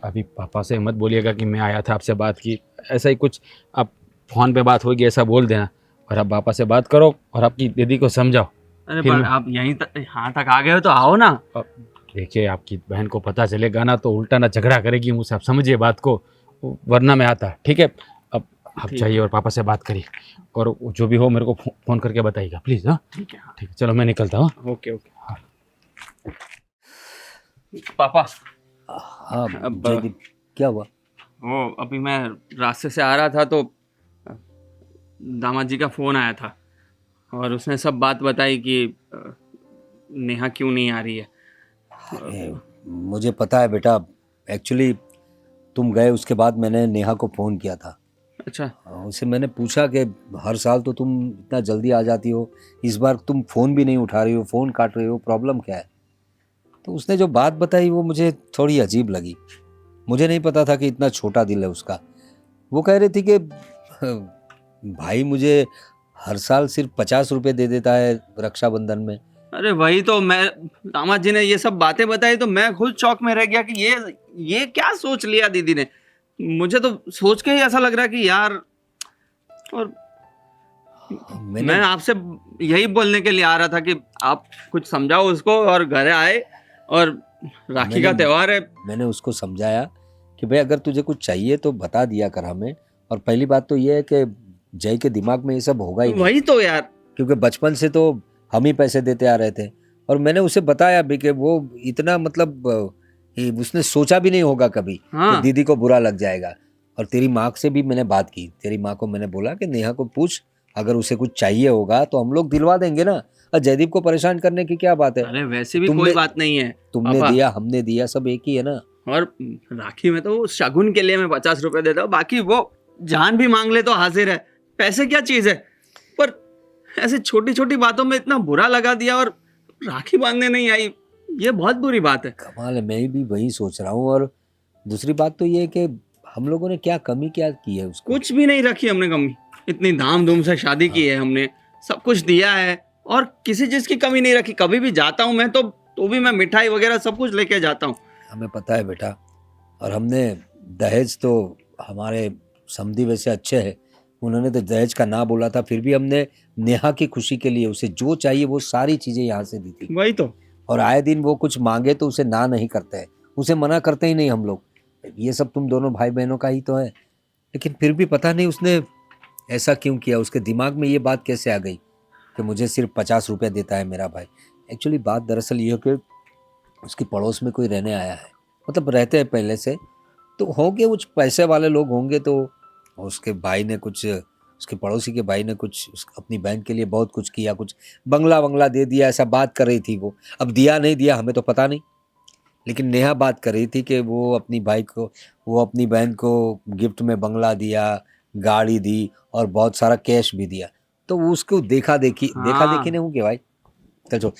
अभी पापा से मत बोलिएगा कि मैं आया था आपसे बात की, ऐसा ही कुछ आप फ़ोन पे बात होगी ऐसा बोल देना, और आप पापा से बात करो और आपकी दीदी को समझाओ। अरे फिर पर आप यहीं तक, यहाँ तक आ गए हो तो आओ ना। अब देखिए आपकी बहन को पता चलेगा ना तो उल्टा ना झगड़ा करेगी मुझसे, आप समझिए बात को, वरना मैं आता। ठीक है, अब आप जाइए और पापा से बात करिए, और जो भी हो मेरे को फ़ोन करके बताइएगा प्लीज़। हाँ ठीक है, ठीक है, चलो मैं निकलता हूँ। Okay okay. पापा, हाँ अब जयदीप, क्या हुआ? वो अभी मैं रास्ते से आ रहा था तो दामाद जी का फ़ोन आया था, और उसने सब बात बताई कि नेहा क्यों नहीं आ रही है। अरे, मुझे पता है बेटा। एक्चुअली तुम गए उसके बाद मैंने नेहा को फ़ोन किया था। अच्छा। उससे मैंने पूछा कि हर साल तो तुम इतना जल्दी आ जाती हो, इस बार तुम फ़ोन भी नहीं उठा रही हो, फ़ोन काट रही हो, प्रॉब्लम क्या है? तो उसने जो बात बताई वो मुझे थोड़ी अजीब लगी। मुझे नहीं पता था कि इतना छोटा दिल है उसका। वो कह रही थी कि भाई मुझे हर साल सिर्फ 50 रुपये दे देता है रक्षाबंधन में। अरे वही तो मैं, दामाद जी ने ये सब बातें बताई तो मैं खुद शौक में रह गया कि ये क्या सोच लिया दीदी ने। मुझे तो सोच के ही ऐसा लग रहा है कि यार, और मैं आपसे यही बोलने के लिए आ रहा था कि आप कुछ समझाओ उसको, और घर आए, और राखी का त्योहार है। मैंने उसको समझाया कि भाई अगर तुझे कुछ चाहिए तो बता दिया कर हमें। और पहली बात तो ये है कि जय के दिमाग में ये सब होगा ही नहीं, वही तो यार। क्योंकि बचपन से तो हम ही पैसे देते आ रहे थे। और मैंने उसे बताया भी कि वो इतना मतलब उसने सोचा भी नहीं होगा कभी कि दीदी को बुरा लग जाएगा। और तेरी माँ से भी मैंने बात की, तेरी माँ को मैंने बोला कि नेहा को पूछ, अगर उसे कुछ चाहिए होगा तो हम लोग दिलवा देंगे ना। और जयदीप को परेशान करने की क्या बात है? अरे वैसे भी कोई बात नहीं है, तुमने दिया, हमने दिया, सब एक ही है ना। और राखी में तो शगुन के लिए मैं 50 रुपए देता हूँ, बाकी वो जान भी मांग ले तो हाजिर है। पैसे क्या चीज है? पर ऐसे छोटी छोटी बातों में इतना बुरा लगा दिया, और राखी बांधने नहीं आई, ये बहुत बुरी बात है। कमाल है, मैं भी वही सोच रहा हूँ। और दूसरी बात तो ये है कि हम लोगों ने क्या कमी क्या की है उसको? कुछ भी नहीं रखी हमने कमी। इतनी धाम-धूम से शादी की है हमने, सब कुछ दिया है, और किसी चीज की कमी नहीं रखी। कभी भी जाता हूँ मैं तो भी मैं मिठाई वगैरह सब कुछ लेके जाता हूँ। हमें पता है बेटा। और हमने दहेज तो, हमारे समधी वैसे अच्छे हैं, उन्होंने तो दहेज का ना बोला था, फिर भी हमने नेहा की खुशी के लिए उसे जो चाहिए वो सारी चीज़ें यहाँ से दी थी। वही तो। और आए दिन वो कुछ मांगे तो उसे ना नहीं करते हैं, उसे मना करते ही नहीं हम लोग। ये सब तुम दोनों भाई बहनों का ही तो है। लेकिन फिर भी पता नहीं उसने ऐसा क्यों किया, उसके दिमाग में ये बात कैसे आ गई कि मुझे सिर्फ 50 रुपये देता है मेरा भाई। एक्चुअली बात दरअसल ये है कि उसके पड़ोस में कोई रहने आया है, मतलब रहते हैं पहले से, तो होंगे कुछ पैसे वाले लोग होंगे। तो उसके भाई ने कुछ, उसके पड़ोसी के भाई ने कुछ अपनी बहन के लिए बहुत कुछ किया, कुछ बंगला वंगला दे दिया, ऐसा बात कर रही थी वो। अब दिया नहीं दिया हमें तो पता नहीं, लेकिन नेहा बात कर रही थी कि वो अपनी अपनी बहन को गिफ्ट में बंगला दिया, गाड़ी दी, और बहुत सारा कैश भी दिया। तो वो उसको देखा देखी नहीं होंगे भाई। चलो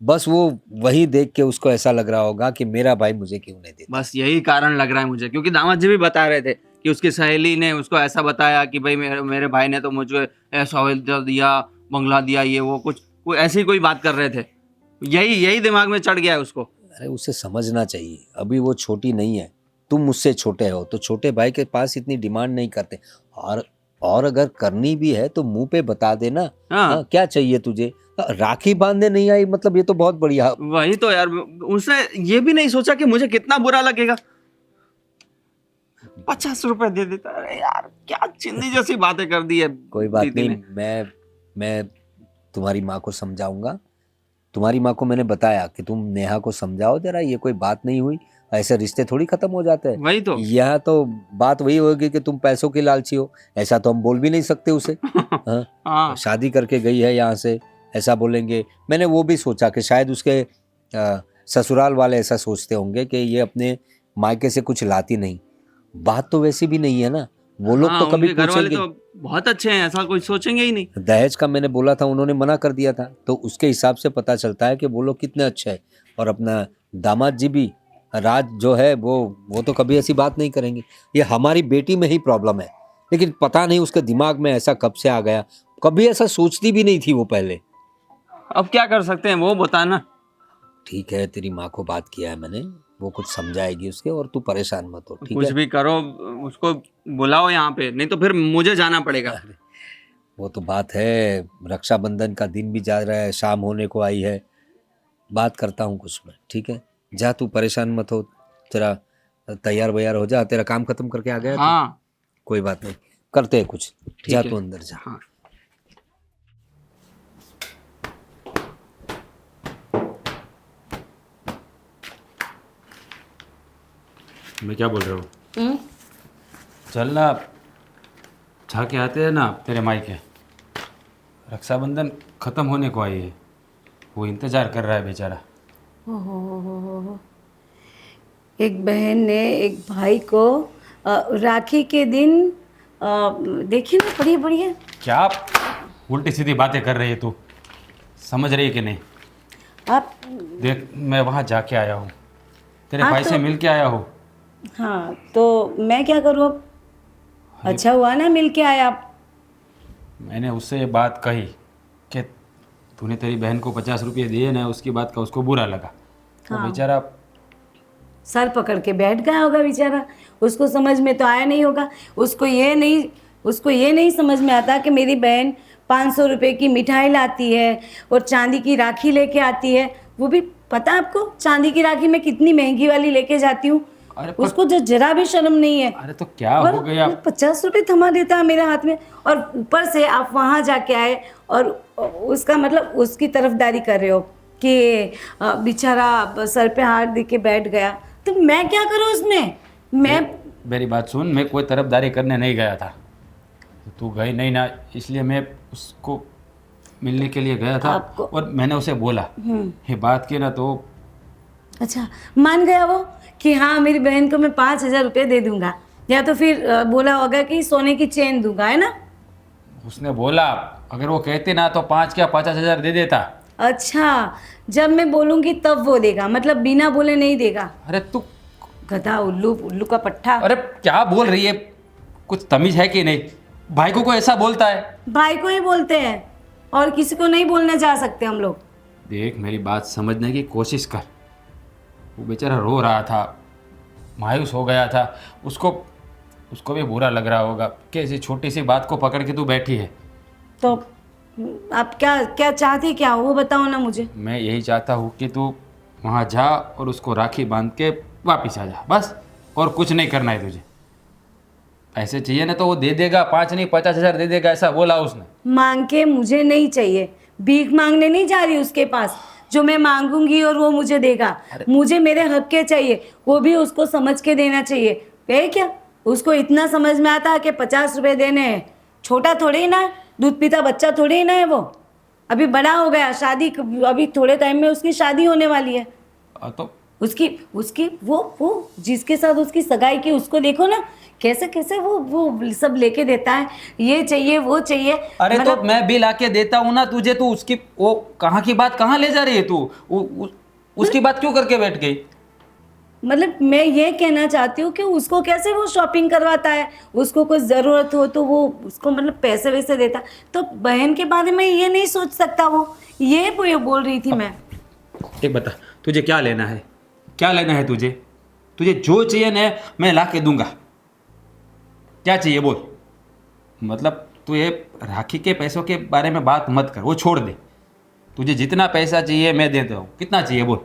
बस वो वही देख के उसको ऐसा लग रहा होगा कि मेरा भाई मुझे क्यों नहीं देता। बस यही कारण लग रहा है मुझे, क्योंकि दामाद जी भी बता रहे थे कि उसकी सहेली ने उसको ऐसा बताया कि भाई मेरे भाई ने तो मुझे ऐसा दिया, बंगला दिया, ये वो कुछ ऐसी कोई बात कर रहे थे। यही दिमाग में चढ़ गया है उसको। अरे उसे समझना चाहिए, अभी वो छोटी नहीं है, तुम मुझसे छोटे हो, तो छोटे भाई के पास इतनी डिमांड नहीं करते। और अगर करनी भी है तो मुंह पे बता देना। हाँ, क्या चाहिए तुझे? राखी बांधने नहीं आई, मतलब ये तो बहुत बढ़िया। वही तो यार, उसने ये भी नहीं सोचा कि मुझे कितना बुरा लगेगा। 50 रुपए दे देता है। अरे यार, क्या चिंदी जैसी बातें कर दी है। कोई बात नहीं, मैं तुम्हारी माँ को समझाऊंगा। तुम्हारी माँ को मैंने बताया कि तुम नेहा को समझाओ जरा, ये कोई बात नहीं हुई, ऐसे रिश्ते थोड़ी खत्म हो जाते हैं। वही तो। यहाँ तो बात वही होगी कि तुम पैसों की लालची हो, ऐसा तो हम बोल भी नहीं सकते उसे। हाँ, शादी करके गई है यहाँ से, ऐसा बोलेंगे। मैंने वो भी सोचा कि शायद उसके ससुराल वाले ऐसा सोचते होंगे कि ये अपने मायके से कुछ लाती नहीं। बात तो वैसी भी नहीं है ना, वो लोग तो कभी पूछेंगे। तो बहुत अच्छे हैं, ऐसा कोई सोचेंगे ही नहीं। दहेज का मैंने बोला था, उन्होंने मना कर दिया था, तो उसके हिसाब से पता चलता है कि वो लोग कितने अच्छे हैं। और अपना दामाद जी भी, राज जो है वो तो कभी ऐसी बात नहीं करेंगे। ये हमारी बेटी में ही प्रॉब्लम है, लेकिन पता नहीं उसके दिमाग में ऐसा कब से आ गया। कभी ऐसा सोचती भी नहीं थी वो पहले। अब क्या कर सकते हैं, वो बताना। ठीक है, तेरी माँ को बात किया है मैंने, वो कुछ समझाएगी उसके, और तू परेशान मत हो, ठीक है? कुछ भी करो, उसको बुलाओ यहाँ पे, नहीं तो फिर मुझे जाना पड़ेगा। वो तो बात है, रक्षाबंधन का दिन भी जा रहा है, शाम होने को आई है, बात करता हूँ कुछ मैं, ठीक है? जा, तू परेशान मत हो, तेरा तैयार वैयार हो जा, तेरा काम खत्म करके आ गया। हाँ, कोई बात नहीं, करते हैं कुछ। जा तू अंदर जा। हाँ। मैं क्या बोल रहा हूँ, चल ना, जाके आते हैं ना तेरे मायके। रक्षाबंधन ख़त्म होने को आई है, वो इंतज़ार कर रहा है बेचारा। हो। एक बहन ने एक भाई को राखी के दिन देखिए ना, पढ़िए पढ़िए। क्या आप उल्टी सीधी बातें कर रही है तू? समझ रही है कि नहीं? आप देख, मैं वहाँ जाके आया हूँ, तेरे हाँ भाई तो- से मिल के आया हूँ। हाँ तो मैं क्या करूँ अब? अच्छा हुआ ना मिल के आए आप। मैंने उससे ये बात कही कि तूने तेरी बहन को 50 रुपये दिए ना, उसकी बात का उसको बुरा लगा। वो हाँ। बेचारा सर पकड़ के बैठ गया होगा बेचारा, उसको समझ में तो आया नहीं होगा। उसको ये नहीं समझ में आता कि मेरी बहन 500 रुपये की मिठाई लाती है और चांदी की राखी लेके आती है। वो भी पता है आपको, चांदी की राखी मैं कितनी महंगी वाली लेके जाती हूँ। अरे पर- उसको जो जरा भी शर्म नहीं है। अरे तो क्या और हो गया? 50 रुपये थमा देता है मेरे हाथ में, और ऊपर से आप वहाँ जाके आए और उसका मतलब उसकी तरफदारी कर रहे हो कि बेचारा सर पे हाथ दे के बैठ गया। तो मैं क्या करूँ उसमें? मैं मेरी बात सुन, मैं कोई तरफदारी करने नहीं गया था, तू गई नहीं ना, इसलिए मैं उसको मिलने के लिए गया था। आपको- और मैंने उसे बोला ये बात की ना, तो अच्छा मान गया वो कि हाँ मेरी बहन को मैं 5,000 रुपये दे दूंगा, या तो फिर बोला होगा कि सोने की चेन दूंगा, है ना? उसने बोला अगर वो कहते ना तो 5 क्या 50,000 दे देता। अच्छा, जब मैं बोलूँगी तब वो देगा, मतलब बिना बोले नहीं देगा? अरे तू, गधा, उल्लू, उल्लू का पट्टा। अरे क्या बोल रही है? कुछ तमीज है कि नहीं? भाई को ऐसा बोलता है? भाई को ही बोलते हैं, और किसी को नहीं बोलने जा सकते हम लोग। देख, मेरी बात समझने की कोशिश कर। वो बेचारा रो रहा था, मायूस हो गया था, उसको भी बुरा लग रहा होगा कि ऐसी छोटी सी बात को पकड़ के तू बैठी है। तो आप क्या क्या चाहते क्या हो वो बताओ ना मुझे। मैं यही चाहता हूँ कि तू वहाँ जा और उसको राखी बांध के वापस आ जा, बस। और कुछ नहीं करना है तुझे। पैसे चाहिए ना तो वो दे देगा, 5 नहीं 50,000 दे देगा, ऐसा बोला उसने। मांग के मुझे नहीं चाहिए, भीख मांगने नहीं जा रही उसके पास जो मैं मांगूंगी और वो मुझे देगा। मुझे मेरे हक के चाहिए, वो भी उसको समझ के देना चाहिए। है क्या उसको इतना समझ में आता है कि 50 रुपए देने हैं? छोटा थोड़े ही ना, दूध पीता बच्चा थोड़े ही ना है वो, अभी बड़ा हो गया। शादी अभी थोड़े टाइम में उसकी शादी होने वाली है। तो उसकी उसकी वो जिसके साथ उसकी सगाई की, उसको देखो ना कैसे कैसे वो सब लेके देता है, ये चाहिए वो चाहिए। अरे तो मतलब मैं भी लाके देता हूँ ना तुझे, तू उसकी वो कहाँ की बात कहाँ ले जा रही है तू? उसकी बात क्यों करके बैठ गई? मतलब मैं ये कहना चाहती हूँ कि उसको कैसे वो शॉपिंग करवाता है, उसको कुछ ज़रूरत हो तो वो उसको मतलब पैसे वैसे देता, तो बहन के बारे में ये नहीं सोच सकता वो। ये बोल रही थी मैं। एक बता, तुझे क्या लेना है? क्या लेना है तुझे? तुझे जो चाहिए ना मैं ला के दूंगा। क्या चाहिए बोल? मतलब तू ये राखी के पैसों के बारे में बात मत कर, वो छोड़ दे। तुझे जितना पैसा चाहिए मैं देता हूँ। कितना चाहिए बोल?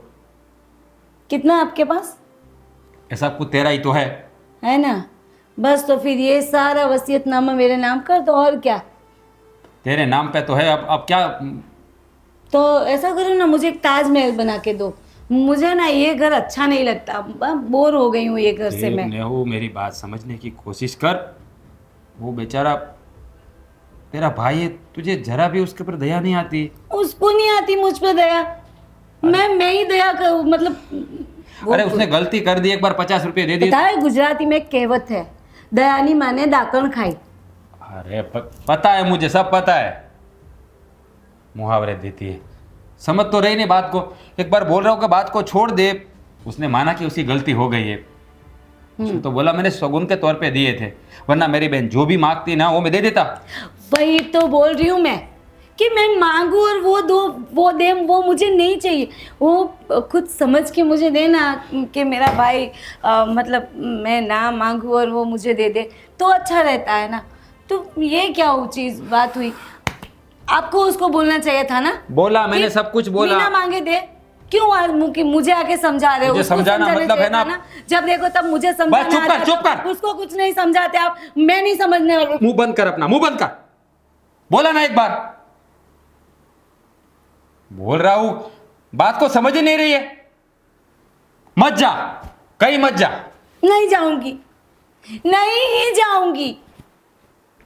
कितना आपके पास ऐसा कुछ तेरा ही तो है ना? बस तो फिर ये सारा वसीयतनामा मेरे नाम कर दो, और क्या। तेरे नाम पे तो है। अब क्या? तो ऐसा करो ना, मुझे एक ताजमहल बना के दो। मुझे ना ये घर अच्छा नहीं लगता, बोर हो गई हूँ ये घर से मैं। नेहू, मेरी बात समझने की कोशिश कर। वो बेचारा तेरा भाई है, तुझे जरा भी उसके ऊपर दया नहीं आती? उसको नहीं आती मुझ पे दया, मैं ही दया करूँ मतलब। अरे उसने गलती कर दी, एक बार 50 रुपये दे दिए। पता है गुजराती में एक कहावत है, दयानी माने दाकण खाई। अरे पता है मुझे, सब पता है। मुहावरे देती है, समझ तो रही नहीं बात को। एक बार बोल रहा हूँ कि बात को छोड़ दे। उसने माना कि उसकी गलती हो गई है। उसने तो बोला मैंने सगुन के तौर पे दिए थे, वरना मेरी बहन जो भी मांगती ना वो मैं दे देता। वही तो बोल रही हूँ मैं कि मैं मांगू और वो दो, वो दे, वो मुझे नहीं चाहिए। वो खुद समझ के मुझे देना कि मेरा भाई मतलब मैं ना मांगू और वो मुझे दे दे तो अच्छा रहता है ना। तो ये क्या ऊंची बात हुई? आपको उसको बोलना चाहिए था ना। बोला मैंने, कि सब कुछ बोला। बिना मांगे दे। क्यों आज मुझे आके समझा रहे हो? मुझे उसको समझाना समझाने मतलब है चाहिए ना। था जब देखो तब मुझे बस समझाना चुप कर, आता है, चुप कर। उसको कुछ नहीं समझाते आप। मैं नहीं समझने वाली। मुंह बंद कर अपना, मुंह बंद कर। बोला ना एक बार। बोल रहा हूं, बात को समझ ही नहीं रही है। मत जा, कहीं मत जा। नहीं जाऊंगी, नहीं जाऊंगी,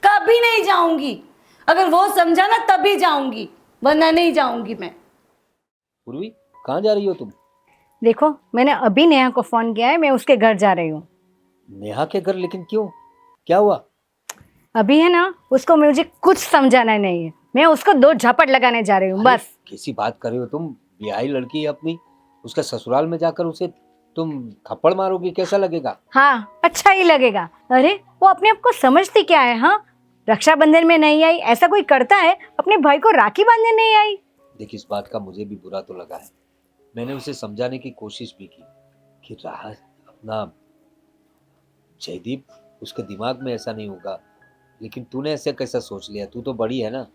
कभी नहीं जाऊंगी। अगर वो समझा ना तभी जाऊंगी, वरना नहीं जाऊंगी मैं। पूर्वी, कहाँ जा रही हो तुम? देखो, मैंने अभी नेहा को फोन किया है, मैं उसके घर जा रही हूँ। नेहा के घर? लेकिन क्यों, क्या हुआ? अभी है ना, उसको मुझे कुछ समझाना नहीं है, मैं उसको 2 झपट लगाने जा रही हूँ अरे, बस। कैसी बात कर रही हो तुम? ब्याही लड़की है अपनी, उसका ससुराल में जाकर उसे तुम थप्पड़ मारोगी, कैसा लगेगा? हाँ, अच्छा ही लगेगा। अरे वो अपने आप को समझती क्या है? हाँ, रक्षाबंधन में नहीं आई, ऐसा कोई करता है? अपने भाई को राखी बांधने नहीं आई? देख, इस बात का मुझे भी बुरा तो लगा है। मैंने उसे समझाने की कोशिश भी की कि राह अपना जयदीप, उसके दिमाग में ऐसा नहीं होगा, लेकिन तूने ऐसे कैसा सोच लिया? तू तो बड़ी है ना।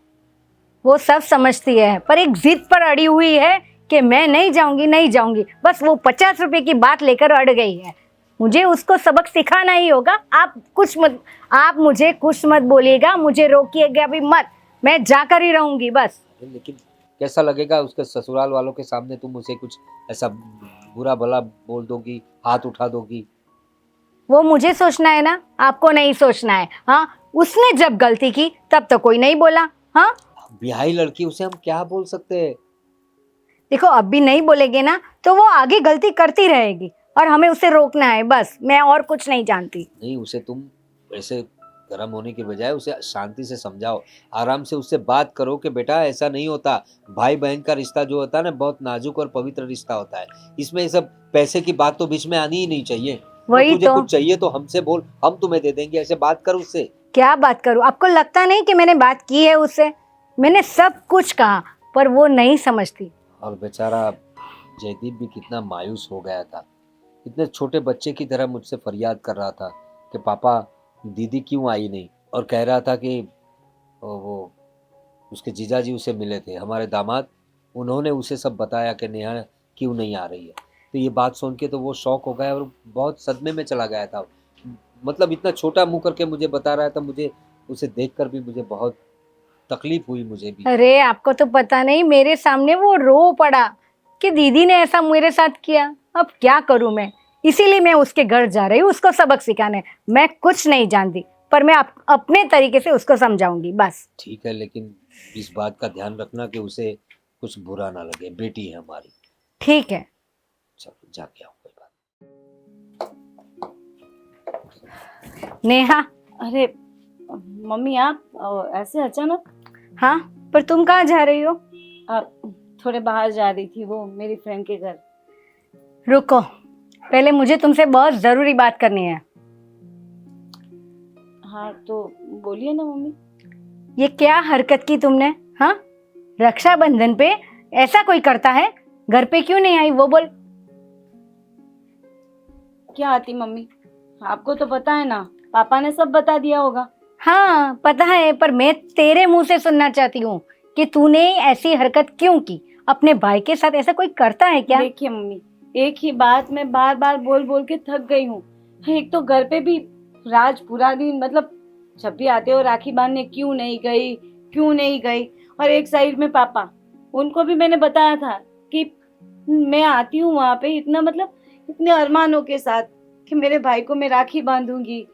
वो सब समझती है, पर एक जिद पर अड़ी हुई है कि मैं नहीं जाऊंगी, नहीं जाऊंगी। बस वो 50 रुपए की बात लेकर अड़ गई है। मुझे उसको सबक सिखाना ही होगा। आप मुझे कुछ मत बोलिएगा, मुझे रोकिएगा भी मत, मैं जाकर ही रहूंगी बस। लेकिन कैसा लगेगा उसके ससुराल वालों के सामने तुम उसे कुछ ऐसा बुरा भला बोल दोगी, हाथ उठा दोगी? वो मुझे सोचना है ना, आपको नहीं सोचना है। हाँ, उसने जब गलती की तब तो कोई नहीं बोला। हाँ, ब्याही लड़की, उसे हम क्या बोल सकते हैं? देखो, अब भी नहीं बोलेगे ना तो वो आगे गलती करती रहेगी और हमें उसे रोकना है बस। मैं और कुछ नहीं जानती। नहीं, उसे तुम ऐसे गर्म होने के बजाय उसे शांति से समझाओ, आराम से उससे बात करो कि बेटा ऐसा नहीं होता। भाई बहन का रिश्ता जो होता है ना, बहुत नाजुक और पवित्र रिश्ता होता है। इसमें ये सब पैसे की बात तो बीच में आनी ही नहीं चाहिए। वही तुझे तो। कुछ चाहिए तो हमसे बोल, हम तुम्हें दे देंगे। ऐसे बात कर उससे। क्या बात करूं? आपको लगता नहीं कि मैंने बात की है उससे? मैंने सब कुछ कहा, पर वो नहीं समझती। और बेचारा जयदीप भी कितना मायूस हो गया था। इतने छोटे बच्चे की तरह मुझसे फरियाद कर रहा था कि पापा, दीदी क्यों आई नहीं, और कह रहा था कि वो उसके जीजाजी उसे मिले थे, हमारे दामाद, उन्होंने उसे सब बताया कि नेहा क्यों नहीं आ रही है। तो ये बात सुन के तो वो शॉक हो गया और बहुत सदमे में चला गया था। मतलब इतना छोटा मुंह करके मुझे बता रहा था। मुझे उसे देखकर भी मुझे बहुत तकलीफ हुई, मुझे भी। अरे आपको तो पता नहीं, मेरे सामने वो रो पड़ा कि दीदी ने ऐसा मेरे साथ किया। अब क्या करूं मैं? इसीलिए मैं उसके घर जा रही हूँ उसको सबक सिखाने। मैं कुछ नहीं जानती, पर मैं अपने तरीके से उसको समझाऊंगी बस। ठीक है, लेकिन इस बात का ध्यान रखना कि उसे कुछ बुरा ना लगे, बेटी है हमारी। ठीक है। चलो जाके आओ, कोई बात। नेहा। अरे मम्मी, आप ऐसे अचानक? हाँ, पर तुम कहाँ जा रही हो? थोड़े बाहर जा रही थी, वो मेरी फ्रेंड के घर। रुको, पहले मुझे तुमसे बहुत जरूरी बात करनी है। हाँ तो बोलिए ना मम्मी। ये क्या हरकत की तुमने? हाँ, रक्षाबंधन पे ऐसा कोई करता है? घर पे क्यों नहीं आई वो बोल। क्या आती मम्मी, आपको तो पता है ना, पापा ने सब बता दिया होगा। हाँ पता है, पर मैं तेरे मुंह से सुनना चाहती हूँ कि तूने ऐसी हरकत क्यों की। अपने भाई के साथ ऐसा कोई करता है क्या? देखिए मम्मी, एक ही बात मैं बार बार बोल बोल के थक गई हूँ। एक तो घर पे भी राज पूरा दिन, मतलब जब भी आते हो राखी बांधने, क्यों नहीं गई, क्यों नहीं गई। और एक साइड में पापा, उनको भी मैंने बताया था कि मैं आती हूँ वहाँ पे इतना, मतलब इतने अरमानों के साथ कि मेरे भाई को मैं राखी बांधूंगी,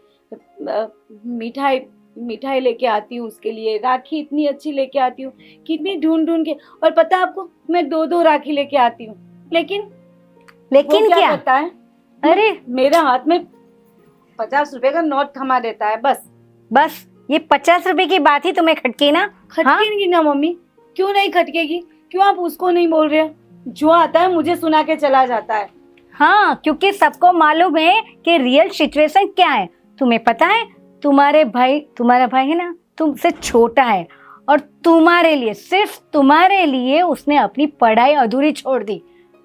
मिठाई मिठाई लेके आती हूँ उसके लिए, राखी इतनी अच्छी लेके आती हूँ, कितनी ढूंढ ढूंढ के। और पता है आपको, मैं 2-2 राखी लेके आती हूँ, लेकिन वो क्या? करता है, अरे मेरे हाथ में 50 रुपए का नोट थमा देता है बस। बस ये 50 रुपए की बात ही तुम्हें खटकी ना? खटकेगी ना मम्मी, क्यों नहीं खटकेगी? क्यों आप उसको नहीं बोल रहे? जो आता है मुझे सुना के चला जाता है। हाँ, क्योंकि सबको मालूम है कि रियल सिचुएशन क्या है। तुम्हें पता है, तुम्हारा भाई है ना, तुमसे छोटा है, और तुम्हारे लिए, सिर्फ तुम्हारे लिए उसने अपनी पढ़ाई अधूरी छोड़ दी।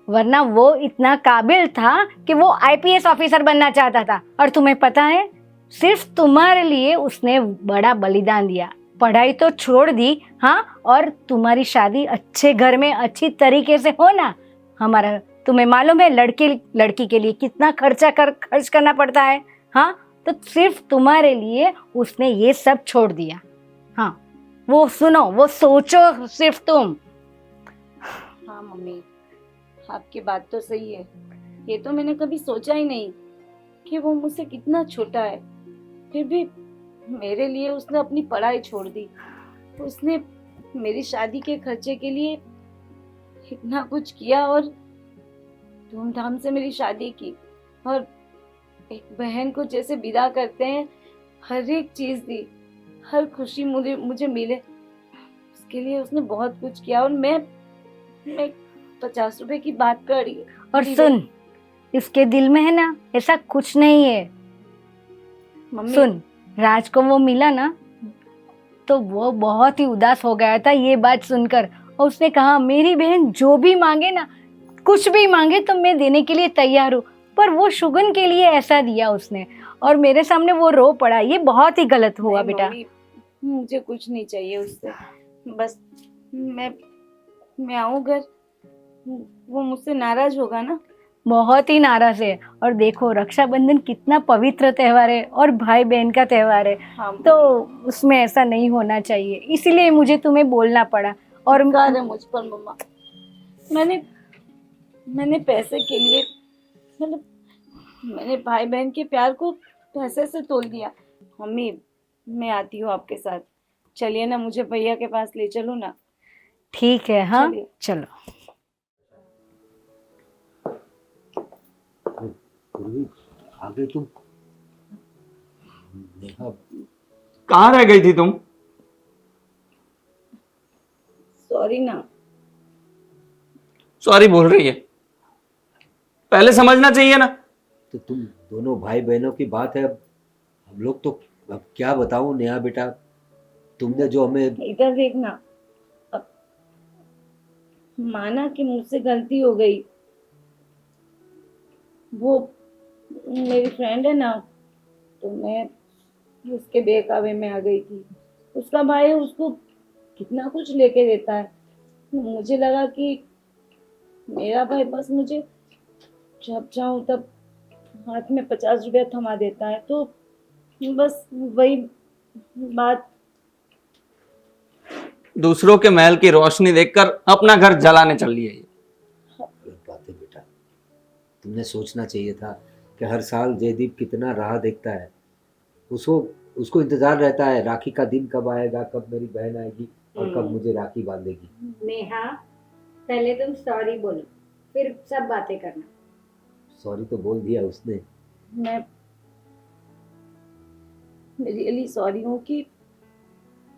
वरना वो इतना काबिल था कि वो आईपीएस ऑफिसर बनना चाहता था। और तुम्हें पता है, सिर्फ तुम्हारे लिए उसने बड़ा बलिदान दिया, पढ़ाई तो छोड़ दी। हाँ, और तुम्हारी शादी अच्छे घर में अच्छी तरीके से हो ना। हमारा, तुम्हें मालूम है लड़की के लिए कितना खर्च करना पड़ता है। हाँ, तो सिर्फ तुम्हारे लिए उसने ये सब छोड़ दिया। हाँ, वो सुनो, वो सोचो सिर्फ तुम। हाँ मम्मी, आपकी बात तो सही है। ये तो मैंने कभी सोचा ही नहीं कि वो मुझसे कितना छोटा है, फिर भी मेरे लिए उसने अपनी पढ़ाई छोड़ दी। उसने मेरी शादी के खर्चे के लिए इतना कुछ किया और धूमधाम से मेरी शादी की, और एक बहन को जैसे विदा करते हैं हर एक चीज दी, हर खुशी मुझे मुझे मिले, उसके लिए उसने बहुत कुछ किया। और मैं 50 रुपए की बात कर रही हूँ। और सुन, इसके दिल में है ना ऐसा कुछ नहीं है। मम्मी सुन, राज को वो मिला ना तो वो बहुत ही उदास हो गया था ये बात सुनकर, और उसने कहा मेरी बहन जो भी मांगे ना, कुछ भी मांगे तो मैं देने के लिए तैयार हूँ। पर वो शुगन के लिए ऐसा दिया उसने, और मेरे सामने वो रो पड़ा। ये बहुत ही गलत हुआ नहीं बेटा। मम्मी, मुझे कुछ नहीं चाहिए उससे, बस मैं आऊँ घर, वो मुझसे नाराज होगा ना। बहुत ही नाराज है। और देखो रक्षाबंधन कितना पवित्र त्योहार है और भाई बहन का त्योहार है, हाँ तो उसमें ऐसा नहीं होना चाहिए, इसीलिए मुझे तुम्हें बोलना पड़ा। और धिक्कार है मुझ पर मम्मा। मैंने पैसे के लिए, मतलब मैंने भाई बहन के प्यार को पैसे से तोल दिया। मम्मी मैं आती हूँ आपके साथ, चलिए ना, मुझे भैया के पास ले चलो ना। ठीक है, हाँ चलिए। चलो। पूर्वी, आ गई तुम? नेहा, कहाँ रह गई थी तुम? सॉरी ना। सॉरी बोल रही है, पहले समझना चाहिए ना। तो तुम दोनों भाई बहनों की बात है, अब हम लोग तो, अब क्या बताऊं नेहा बेटा, तुमने जो हमें, इधर देखना, अब माना कि मुझसे गलती हो गई। वो मेरी फ्रेंड है ना, तो मैं उसके बहकावे में आ गई थी। उसका भाई उसको कितना कुछ लेके देता है, मुझे लगा कि मेरा भाई बस मुझे जब चाहूँ तब हाथ में 50 रुपया थमा देता है, तो बस वही बात। दूसरों के महल की रोशनी देखकर अपना घर जलाने चल रही है ये। गलत बात है बेटा, तुमने सोचना चाहिए था कि हर साल जयदीप कितना राह देखता है, उसको उसको इंतजार रहता है राखी का दिन कब आएगा, कब मेरी बहन आएगी और कब मुझे राखी बांधेगी। नेहा, पहले तुम सॉरी बोलो, फिर सब बातें करना। सॉरी तो बोल दिया उसने। मैं रियली सॉरी हूँ कि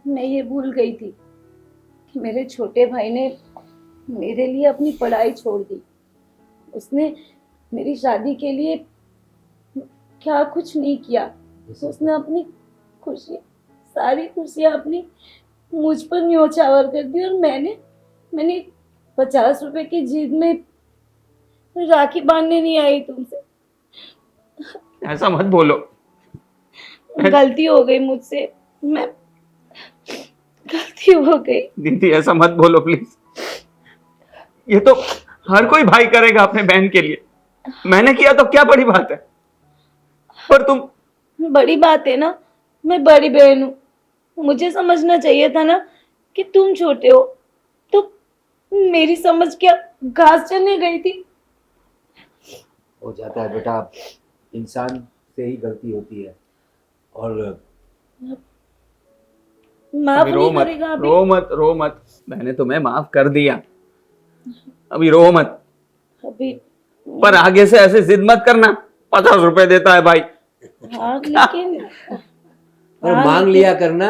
मैं ये भूल गई थी कि मेरे छोटे भाई ने मेरे लिए अपनी पढ़ाई छोड़ दी। उसने मेरी शादी के लिए क्या कुछ नहीं किया, उसने अपनी खुशी, सारी खुशियाँ अपनी मुझ पर न्योछावर कर दी, और मैंने 50 रुपए की जिद में राखी बांधने नहीं आई तुमसे। ऐसा मत बोलो। गलती हो गई मुझसे, मैं गलती हो गई। दीदी ऐसा मत बोलो प्लीज, ये तो हर कोई भाई करेगा अपने बहन के लिए, मैंने किया तो क्या बड़ी बात है। पर तुम, बड़ी बात है ना, मैं बड़ी बहन हूँ, मुझे समझना चाहिए था ना कि तुम छोटे हो, तो मेरी समझ क्या घास चलने गई थी। हो जाता है बेटा, इंसान से ही गलती होती है। और माफ अभी रो नहीं मत, करेगा अभी? रो मत, रो मत, मैंने तुम्हें माफ कर दिया, अभी रो मत। अभी पर आगे से ऐसे जिद मत करना, 50 रुपए देता है भाई। हाँ लेकिन और हाँ, मांग लेकिन- लिया करना,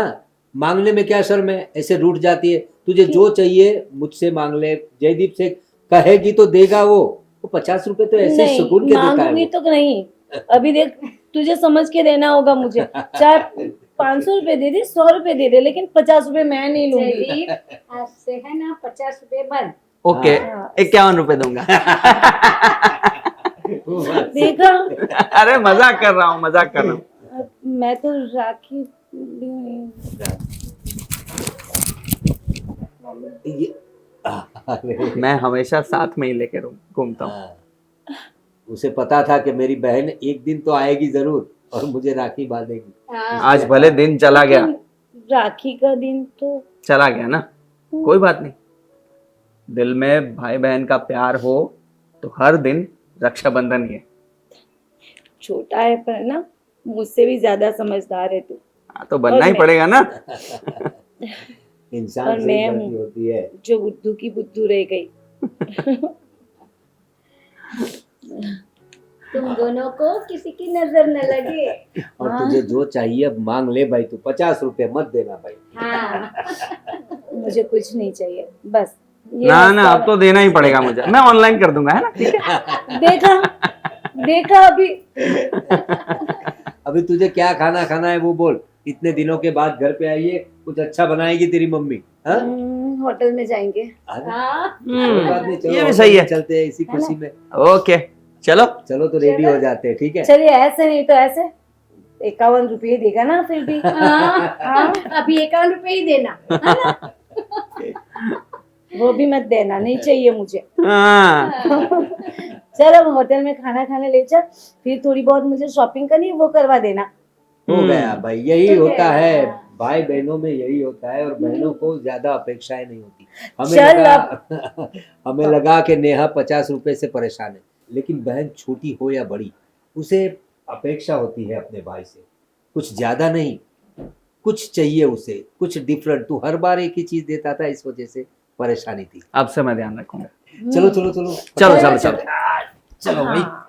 मांगने में क्या शर्म है, ऐसे रूठ जाती है। तुझे जो चाहिए मुझसे मांग ले, जयदीप से कहेगी तो देगा वो 50 रुपए तो ऐसे नहीं, सुकून के देता है मांगूंगी वो। तो नहीं, अभी देख तुझे समझ के देना होगा मुझे। चाहे 500 रुपए दे दे, 100 रुपए दे दे, लेकिन 50 रुपए मैं नहीं लूंगी। जयदीप, आज से है ना 50 रुपए बंद। ओके, हाँ। 51 रुपए दूंगा। देखा, अरे मजाक कर रहा हूँ, मजाक कर रहा हूँ। अब मैं तो राखी ली हुई। ये अरे, मैं हमेशा साथ में ही लेके घूमता हूँ। हाँ, उसे पता था कि मेरी बहन एक दिन तो आएगी जरूर और मुझे राखी बांधेगी। आज भले दिन चला गया, लेकिन राखी का दिन तो चला गया ना, कोई बात नहीं। दिल में भाई बहन का प्यार हो तो हर दिन रक्षाबंधन ही है। छोटा है पर ना मुझसे भी ज्यादा समझदार है तू। हाँ, तो बनना और ही मैं- पड़ेगा ना। इंसान पर से मैं गलती हूँ होती है। जो बुद्धू की बुद्धू रह गई। तुम दोनों को किसी की नजर न लगे। और हाँ। तुझे जो चाहिए अब मांग ले भाई, तू 50 रुपए मत देना भाई। हाँ मुझे कुछ नहीं चाहिए, बस ये ना ना, रास्ता अब तो देना ही पड़ेगा मुझे, मैं ऑनलाइन कर दूंगा, है ना? ठीक है। देखा देखा अभी। अभी तुझे क्या खाना है वो बोल। इतने दिनों के बाद घर पे आई है, कुछ अच्छा बनाएगी तेरी मम्मी। हाँ? होटल में जाएंगे। अरे, हाँ कोई बात नहीं, चलो ये भी होटल सही में है। चलते हैं इसी है ना? खुशी में। ओके, चलो। चलो तो रेडी हो जाते हैं, ठीक है। चलिए, ऐसे नहीं तो ऐसे 51 रुपये देगा ना फिर भी। हाँ अभी 51 रुपए ही देना। वो भी मत देना, नहीं चाहिए मुझे। हाँ, चल अब होटल में खाना खाने ले चल, फिर थोड़ी बहुत मुझे शॉपिंग करनी है वो करवा देना। हो गया भाई, यही ठीक है। होता है भाई बहनों में, यही होता है। और बहनों को ज्यादा अपेक्षाएं नहीं होती। चल हमें लगा कि नेहा 50 रुपए से परेशान है, लेकिन बहन छोटी हो या बड़ी, उसे अपेक्षा होती है अपने भाई से, कुछ ज्यादा नहीं, कुछ चाहिए उसे, कुछ डिफरेंट। तू हर बार एक ही चीज देता था, इस वजह से परेशानी थी। अब से मैं ध्यान रखूंगा। चलो चलो चलो चलो चलो चलो। चलो भाई। हाँ।